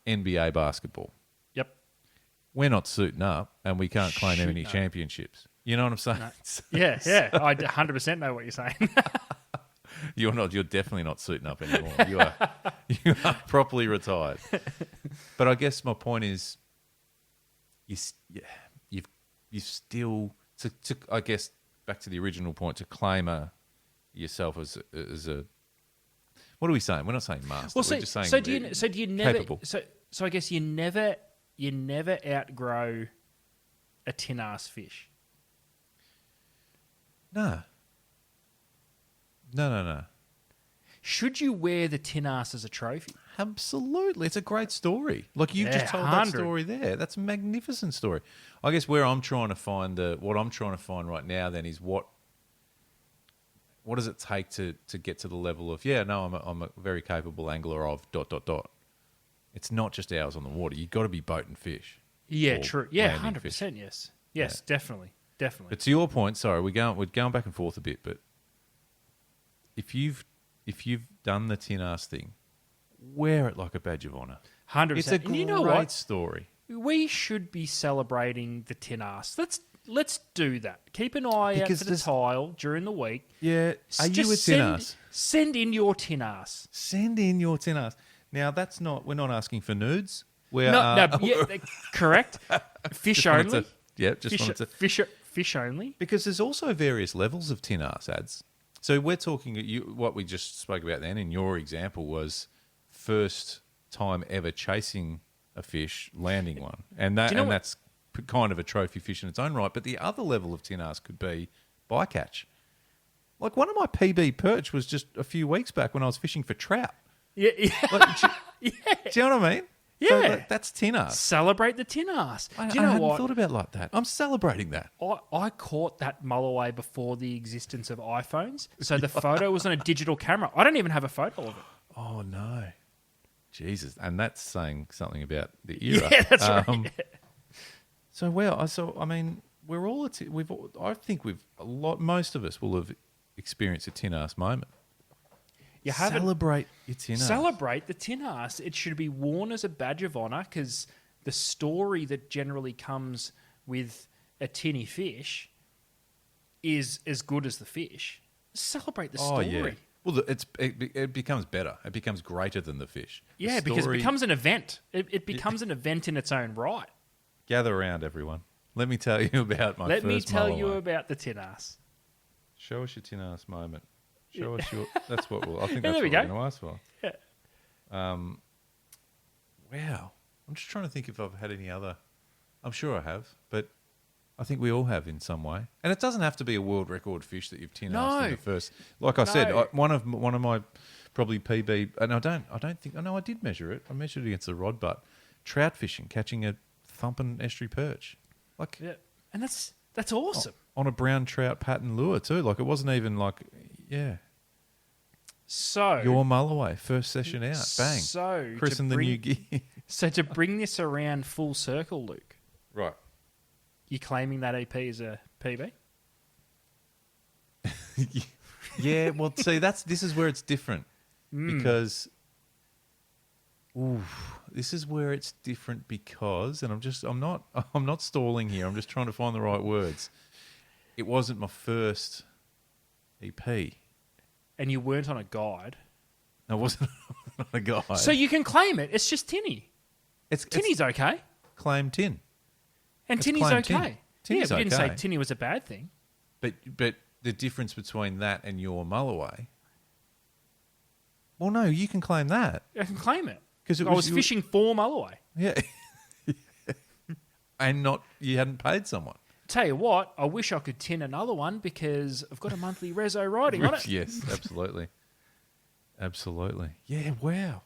NBA basketball. Yep. We're not suiting up and we can't claim Shoot, any no. championships. You know what I'm saying? No. Yeah. I 100% know what you're saying. You're definitely not suiting up anymore. You are properly retired. But I guess my point is, you've still to I guess back to the original point, to claim yourself as a what are we saying? We're not saying master. Well, We're just saying do you never? capable. So I guess you never outgrow a tin ass fish. No. Should you wear the tin ass as a trophy? Absolutely. It's a great story. Like you Yeah, just told 100. that story there. That's a magnificent story. I guess what I'm trying to find right now then is what does it take to get to the level of, I'm a very capable angler of ... It's not just hours on the water. You've got to be boat and fish. Yeah, Or true. Yeah, landing fish. 100%. Yes, definitely. But to your point, sorry, we're going back and forth a bit, but if you've done the tin ass thing, wear it like a badge of honour. 100%. It's a And great you know what? story. We should be celebrating the tin ass. Let's do that. Keep an eye Because out for the there's- tile during the week. Yeah, are Just you a tin ass? Send in your tin ass. Send in your tin ass. Now we're not asking for nudes. We're Correct. Fish just wanted only. just wanted to. Fish only. Because there's also various levels of tin ass ads. So we're talking, what we just spoke about then in your example was first time ever chasing a fish, landing one. And Do you know what- that's kind of a trophy fish in its own right. But the other level of tin ass could be bycatch. Like one of my PB perch was just a few weeks back when I was fishing for trout. Yeah. Like, do you know what I mean? Yeah. So, like, that's tin ass. Celebrate the tin ass. I Do you know hadn't what? thought about it like that. I'm celebrating that. I caught that mulloway before the existence of iPhones, so the photo was on a digital camera. I don't even have a photo of it. Oh no, Jesus! And that's saying something about the era. Yeah, that's right. So I mean, we're all I think most of us will have experienced a tin ass moment. You haven't Celebrate your tin ass. celebrate the tin ass. It should be worn as a badge of honour because the story that generally comes with a tinny fish is as good as the fish. Celebrate the story. Oh yeah. Well, it becomes better. It becomes greater than the fish. The Yeah, because it story- becomes an event. It becomes an event in its own right. Gather around, everyone. Let me tell you about my Let first me tell you mulloway. about the tin ass. Show us your tin ass moment. Show us your. That's what we'll. I think Yeah, that's there we what we're go. going to ask for. Yeah. Wow. I'm just trying to think if I've had any other. I'm sure I have, but I think we all have in some way. And it doesn't have to be a world record fish that you've tin assed in No. the first. Like I said, No. one of my probably PB. And I don't think. Oh no, I did measure it. I measured it against the rod butt. Trout fishing, catching a thumping estuary perch, like Yeah, and that's awesome. on a brown trout pattern lure too. Like it wasn't even like, yeah. So Your Mulloway, first session out, bang. So Christen the new gear. So to bring this around full circle, Luke, Right. you claiming that EP is a PB? Yeah, well, see, this is where it's different because, this is where it's different because, and I'm not stalling here. I'm just trying to find the right words. It wasn't my first EP. And you weren't on a guide. No, it wasn't on a guide. So you can claim it. It's just tinny. Tinny's okay. Claim tin. And It's tinny's claimed okay. tin. Tinny's we didn't say okay. tinny was a bad thing. But the difference between that and your Mulloway. Well, no, you can claim that. I can claim it. 'Cause it I was fishing for Mulloway. Yeah. And you hadn't paid someone. Tell you what, I wish I could tin another one because I've got a monthly reso riding on it. Yes, absolutely. Absolutely. Yeah, wow.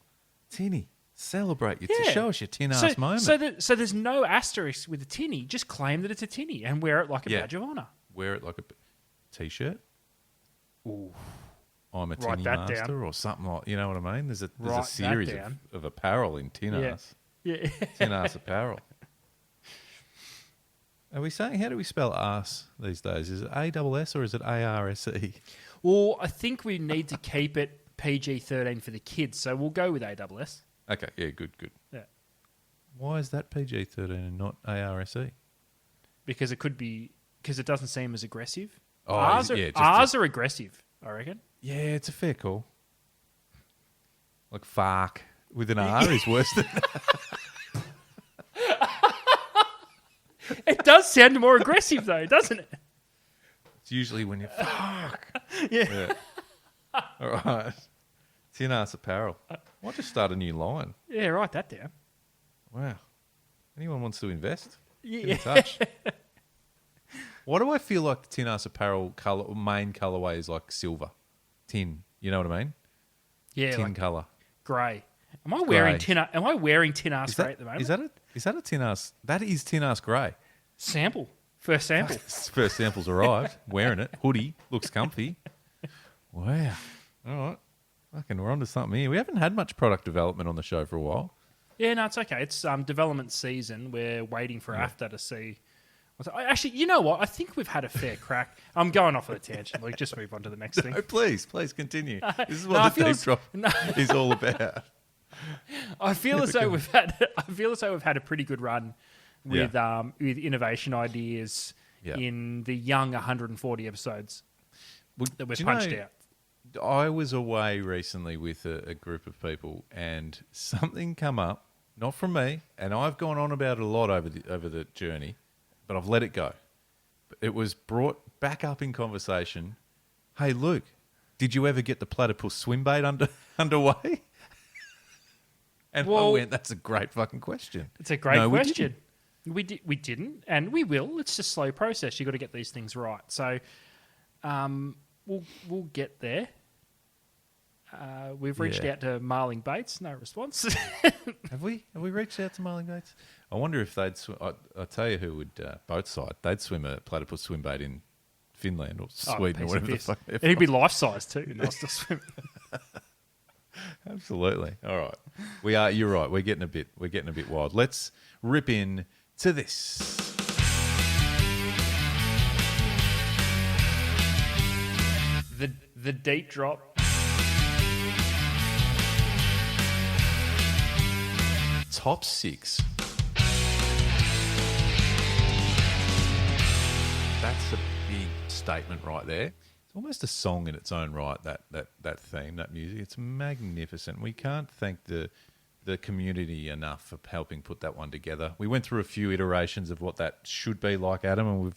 Tinny, celebrate. Yeah. Show us your tin-ass moment. So there's no asterisk with a tinny. Just claim that it's a tinny and wear it like a Yeah. badge of honour. Wear it like a T-shirt. Ooh. I'm a Write tinny that master down. or something like, you know what I mean? There's a Write that series down. of apparel in tin-ass. Yeah. Tin-ass apparel. Are we saying, how do we spell ass these days? Is it A-S-S or is it A-R-S-E? Well, I think we need to keep it PG-13 for the kids, so we'll go with ASS. Okay, yeah, good. Yeah. Why is that PG-13 and not A-R-S-E? Because it doesn't seem as aggressive. Oh, R's yeah, are aggressive, I reckon. Yeah, it's a fair call. Like fark with an R is worse than It does sound more aggressive though, doesn't it? It's usually when you fuck. Yeah. All right. Tin ass apparel. Might just start a new line. Yeah, write that down. Wow. Anyone wants to invest? Get Yeah. in touch. Why do I feel like the tin ass apparel main colorway is like silver? Tin. You know what I mean? Yeah, Tin like color. grey. Am I wearing Grey. tin ass grey at the moment? Is that a tin ass? That is tin ass grey. Sample. First sample. First sample's arrived. Wearing it. Hoodie. Looks comfy. Wow. All right. Fucking, we're on to something here. We haven't had much product development on the show for a while. Yeah, no, it's okay. It's development season. We're waiting for AFTA to see. Actually, you know what? I think we've had a fair crack. I'm going off on a tangent. Like, just move on to the next thing. No, please continue. This is No, what I the feel deep as- drop no. is all about. I feel as though we've had a pretty good run with with innovation ideas Yeah. in the young 140 episodes that we've do you punched know, out. I was away recently with a group of people, and something come up, not from me, and I've gone on about it a lot over the journey, but I've let it go. It was brought back up in conversation. Hey, Luke, did you ever get the platypus swim bait underway? And I Well- went, that's a great fucking question. It's a great No, we question. We didn't, and we will. It's just a slow process. You got to get these things right. So, we'll get there. We've reached Yeah. out to Marling Bates, no response. Have we reached out to Marling Bates? I wonder if they'd swim. I'll tell you who would boat side. They'd swim a platypus swim bait in Finland or Sweden or piece of whatever the piss. fuck. they're It'd from. be life size too, and they'll still swim. Absolutely. All right. We are. You're right. We're getting a bit wild. Let's rip in to this. The deep drop. Top 6. That's a big statement right there. It's almost a song in its own right, that theme, that music. It's magnificent. We can't thank the community enough for helping put that one together. We went through a few iterations of what that should be like, Adam, and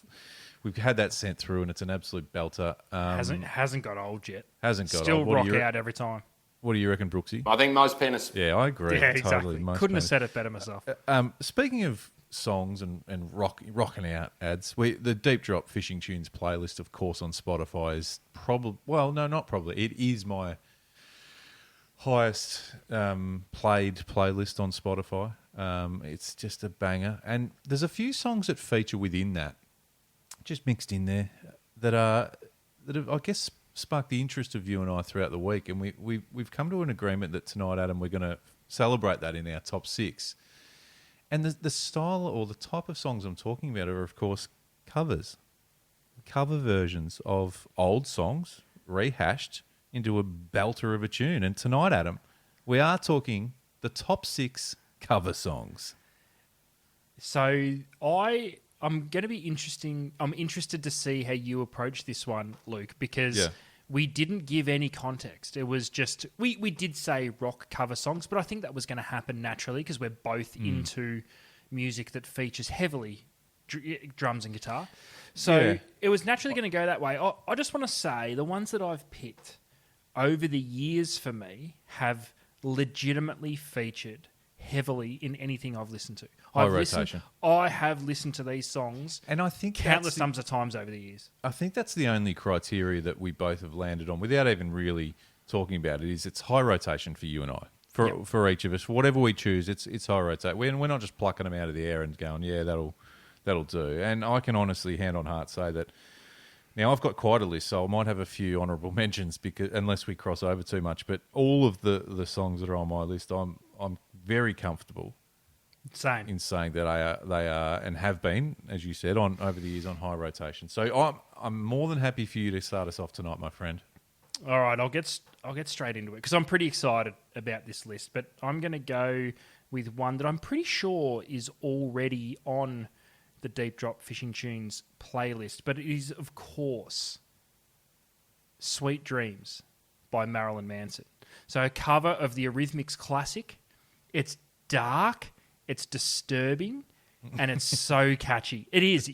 we've had that sent through, and it's an absolute belter. Hasn't got old yet. Hasn't got Still old. What rock do you out every time. What do you reckon, Brooksy? I think most penis. Yeah, I agree. Yeah, Totally. exactly. Most Couldn't have famous. said it better myself. Speaking of songs and rocking out ads, the Deep Drop Fishing Tunes playlist, of course, on Spotify is probably, well, no, not probably. It is my highest played playlist on Spotify. It's just a banger. And there's a few songs that feature within that, just mixed in there, that have, I guess, sparked the interest of you and I throughout the week. And we've come to an agreement that tonight, Adam, we're going to celebrate that in our top 6. And the style or the type of songs I'm talking about are, of course, covers. Cover versions of old songs rehashed into a belter of a tune. And tonight, Adam, we are talking the top 6 cover songs. So I'm going to be interesting. I'm interested to see how you approach this one, Luke, because we didn't give any context. It was just we did say rock cover songs, but I think that was going to happen naturally because we're both into music that features heavily drums and guitar. So it was naturally going to go that way. I just want to say the ones that I've picked over the years for me have legitimately featured heavily in anything I've listened to. High rotation. I have listened to these songs and I think countless numbers of times over the years. I think that's the only criteria that we both have landed on without even really talking about it, is it's high rotation for you and I. For each of us. For whatever we choose, it's high rotation. We're not just plucking them out of the air and going, yeah, that'll do. And I can honestly, hand on heart, say that now I've got quite a list, so I might have a few honourable mentions because unless we cross over too much. But all of the songs that are on my list, I'm very comfortable in saying that they are and have been, as you said, on over the years on high rotation. So I'm more than happy for you to start us off tonight, my friend. All right, I'll get straight into it because I'm pretty excited about this list. But I'm going to go with one that I'm pretty sure is already on the Deep Drop Fishing Tunes playlist, but it is, of course, Sweet Dreams by Marilyn Manson. So a cover of the Eurythmics classic. It's dark, it's disturbing, and it's so catchy. It is.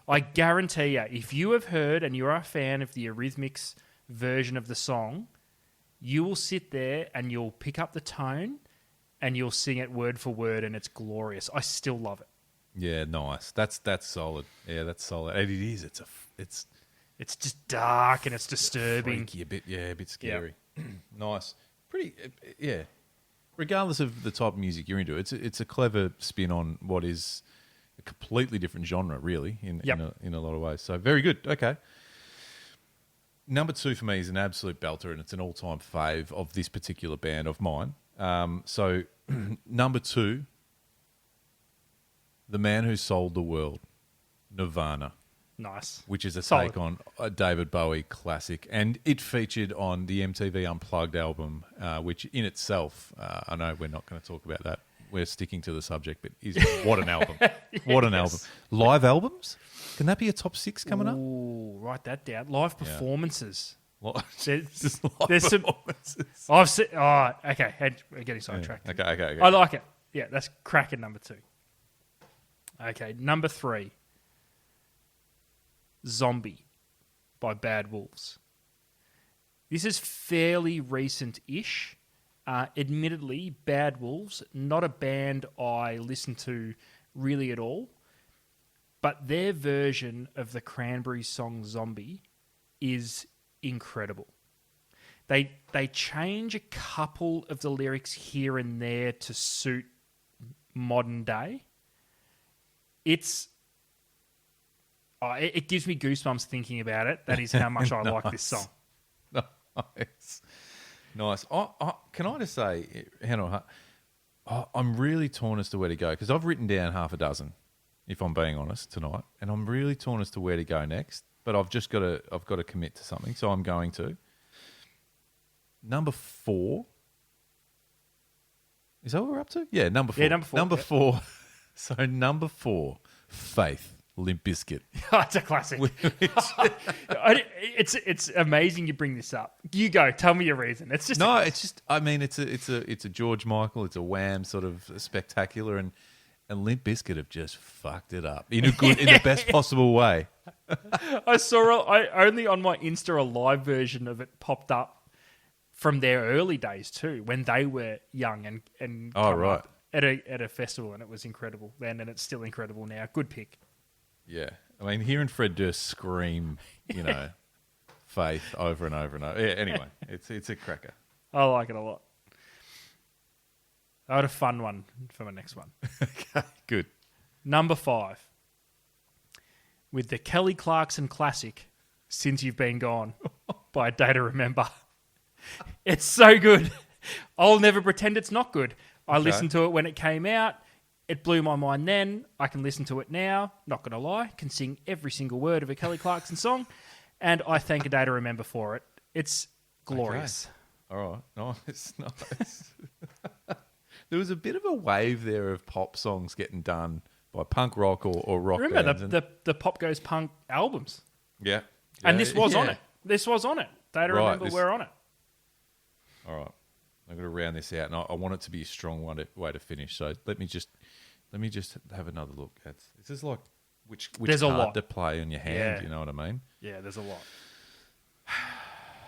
I guarantee you, if you have heard and you're a fan of the Eurythmics version of the song, you will sit there and you'll pick up the tone and you'll sing it word for word, and it's glorious. I still love it. Yeah, nice. That's solid. Yeah, that's solid. And it is. It's just dark and it's disturbing. Freaky, a bit scary. Yep. Nice. Pretty. Yeah. Regardless of the type of music you're into, it's a clever spin on what is a completely different genre, really, in a lot of ways. So very good. Okay. Number 2 for me is an absolute belter, and it's an all-time fave of this particular band of mine. So number 2. The Man Who Sold the World, Nirvana. Nice. Which is a Solid. take on a David Bowie classic. And it featured on the MTV Unplugged album, which in itself, I know we're not going to talk about that. We're sticking to the subject, but what an album. What an album. Live albums? Can that be a top 6 coming up? Ooh, write that down. Live performances. Just live There's performances. I've seen. Oh, okay. We're getting sidetracked. Okay. I like it. Yeah, that's cracking number 2. Okay, number 3. Zombie by Bad Wolves. This is fairly recent-ish. Admittedly, Bad Wolves, not a band I listen to really at all, but their version of the Cranberries song Zombie is incredible. They change a couple of the lyrics here and there to suit modern day. It gives me goosebumps thinking about it. That is how much I like this song. Nice. Can I just say, I'm really torn as to where to go because I've written down half a dozen, if I'm being honest, tonight, and I'm really torn as to where to go next. But I've got to commit to something, so I'm going to. Number 4. Is that what we're up to? Yeah, number 4. Yeah, number 4. Number 4. So number 4, Faith, Limp Bizkit. It's a classic. It's amazing you bring this up. You go. Tell me your reason. It's just I mean, it's a George Michael, it's a Wham sort of spectacular, and Limp Bizkit have just fucked it up in the best possible way. I only on my Insta a live version of it popped up from their early days too, when they were young and come up at a festival, and it was incredible then, and it's still incredible now. Good pick. Yeah, I mean, hearing Fred Durst scream, Faith over and over and over. Yeah, anyway, it's a cracker. I like it a lot. I got a fun one for my next one. Okay, good. Number 5. With the Kelly Clarkson classic, Since You've Been Gone, by Day to Remember. It's so good. I'll never pretend it's not good. I listened to it when it came out. It blew my mind then. I can listen to it now. Not going to lie. Can sing every single word of a Kelly Clarkson song. And I thank A Day to Remember for it. It's glorious. Okay. All right. Nice. There was a bit of a wave there of pop songs getting done by punk rock or rock Remember bands. the Pop Goes Punk albums. Yeah. And this was on it. This was on it. Day to Remember, we're on it. All right. I'm going to round this out, and I want it to be a strong way to finish. So let me just have another look. This is like which There's a card lot to play on your hand. Yeah. You know what I mean? Yeah, there's a lot.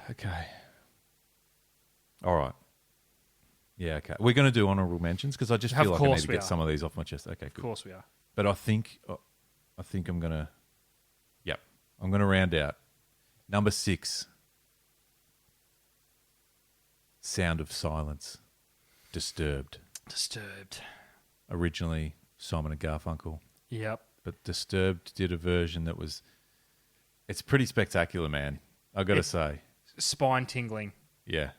Okay. All right. Yeah. Okay. We're going to do honourable mentions because I just feel like I need to get some of these off my chest. Okay. Good. Of course we are. But I think I'm going to. Yep. I'm going to round out number 6. Sound of Silence, Disturbed. Originally Simon and Garfunkel, Yep. but Disturbed did a version that was. It's pretty spectacular, man. I got to say. Spine tingling. Yeah.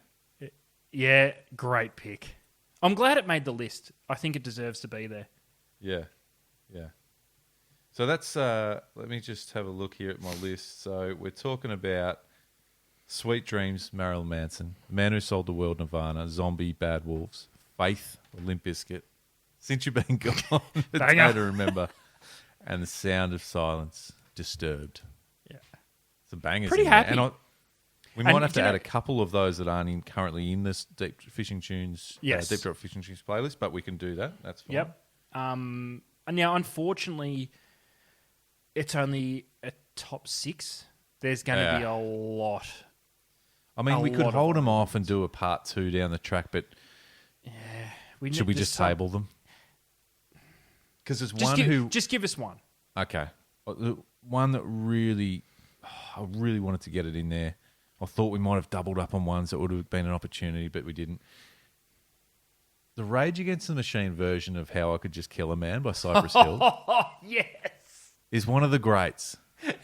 Yeah, great pick. I'm glad it made the list. I think it deserves to be there. Yeah. Yeah. So that's. Let me just have a look here at my list. So we're talking about Sweet Dreams, Marilyn Manson, Man Who Sold the World, Nirvana, Zombie, Bad Wolves, Faith, Limp Bizkit, Since You've Been Gone, A Day to Remember, and The Sound of Silence, Disturbed. Yeah. Some bangers. Pretty in there. happy. And we might And have to you add know- a couple of those that aren't currently in this Deep Fishing Tunes, Yes. Deep Drop Fishing Tunes playlist, but we can do that. That's fine. Yep. And now, unfortunately, it's only a top 6. There's going to be a lot. I mean, we A could lot of hold them off and do a part 2 down the track, but should we just table them? Because there's one who... Just give us one. Okay. The one that really... I really wanted to get it in there. I thought we might have doubled up on ones that would have been an opportunity, but we didn't. The Rage Against the Machine version of How I Could Just Kill a Man by Cypress Hill Oh, yes. is one of the greats.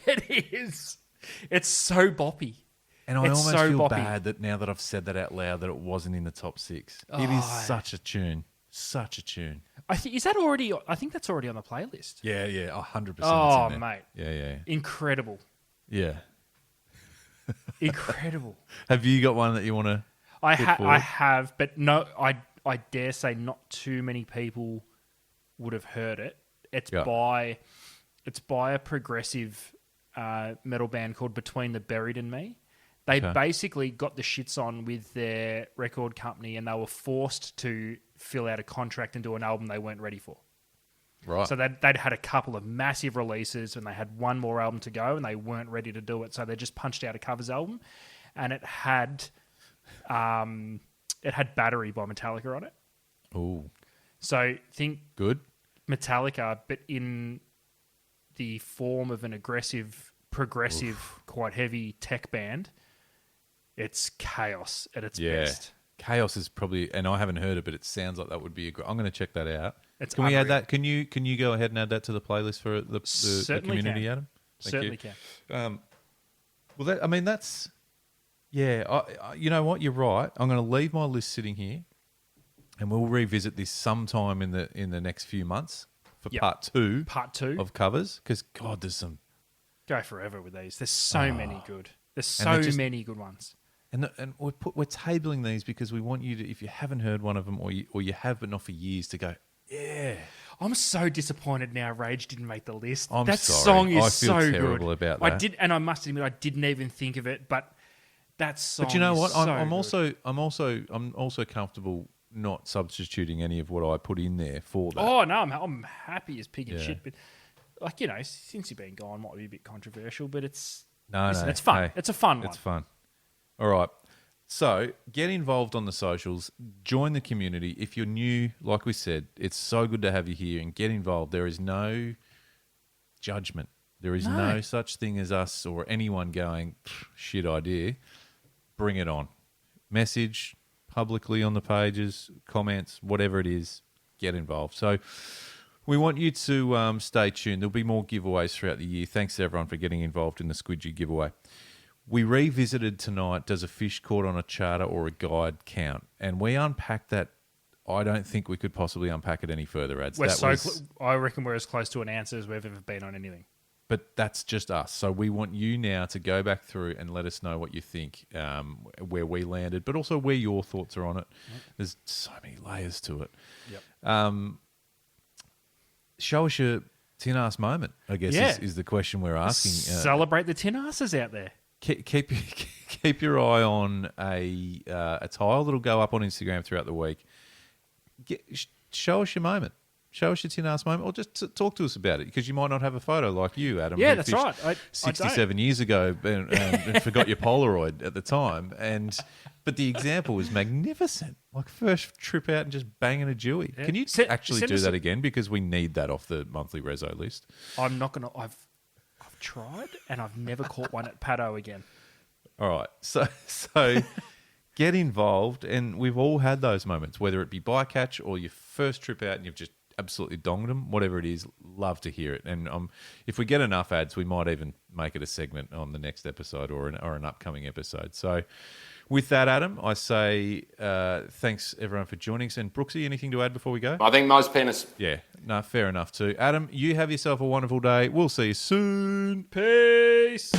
It is. It's so boppy. And I It's almost so feel boppy. bad that now that I've said that out loud that it wasn't in the top 6. It is such a tune. Such a tune. I think that's already on the playlist. Yeah, 100%. Oh, it's in there. mate. Yeah. Incredible. Yeah. Incredible. Have you got one that you want to I forward? have, but no, I dare say not too many people would have heard it. It's by a progressive metal band called Between the Buried and Me. They basically got the shits on with their record company, and they were forced to fill out a contract and do an album they weren't ready for. Right. So they'd had a couple of massive releases, and they had one more album to go, and they weren't ready to do it. So they just punched out a covers album, and it had Battery by Metallica on it. Ooh. So think Good. Metallica, but in the form of an aggressive, progressive, quite heavy tech band. It's chaos at its best. Chaos is probably, and I haven't heard it, but it sounds like that would be I'm going to check that out. Can we unreal. add that? Can you go ahead and add that to the playlist for the community, can. Adam? Certainly can. Well, that's I, you know what? You're right. I'm going to leave my list sitting here, and we'll revisit this sometime in the next few months for part 2. Part 2 of covers, because God, there's some. Go forever with these. There's so many good. There's And so many good ones. And we're tabling these because we want you to, if you haven't heard one of them or you have but not for years, to go, yeah. I'm so disappointed now Rage didn't make the list. I'm that sorry. song is I feel so terrible good. about I that. did, and I must admit I didn't even think of it, but that song. But you know what? Is so I'm also comfortable not substituting any of what I put in there for that. Oh no, I'm happy as pig and Yeah. shit, but since you've been gone, might be a bit controversial, but it's No, it's fun. Hey, It's a fun one. It's fun. All right. So get involved on the socials. Join the community. If you're new, like we said, it's so good to have you here and get involved. There is no judgment. There is no such thing as us or anyone going, shit idea. Bring it on. Message, publicly on the pages, comments, whatever it is, get involved. So we want you to stay tuned. There'll be more giveaways throughout the year. Thanks to everyone for getting involved in the Squidgy giveaway. We revisited tonight, does a fish caught on a charter or a guide count? And we unpacked that. I don't think we could possibly unpack it any further, Ads. I reckon we're as close to an answer as we've ever been on anything. But that's just us. So we want you now to go back through and let us know what you think, where we landed, but also where your thoughts are on it. Yep. There's so many layers to it. Yep. Show us your tin ass moment, I guess, is the question we're asking. Celebrate the tin asses out there. Keep your eye on a tile that'll go up on Instagram throughout the week. Show us your moment. Show us your tin ass moment, or just talk to us about it, because you might not have a photo like you, Adam. Yeah, that's right. 67 years ago, and forgot your Polaroid at the time. But the example was magnificent. Like first trip out and just banging a Dewey. Yeah. Can you actually do that again? Because we need that off the monthly reso list. I'm not gonna. I've tried, and I've never caught one at Paddo again. All right, so get involved, and we've all had those moments, whether it be bycatch or your first trip out and you've just absolutely donged them, whatever it is. Love to hear it. And if we get enough ads, we might even make it a segment on the next episode or an upcoming episode. So with that, Adam, I say thanks everyone for joining us. And Brooksy, anything to add before we go? I think most penis. Yeah, no, fair enough too. Adam, you have yourself a wonderful day. We'll see you soon. Peace.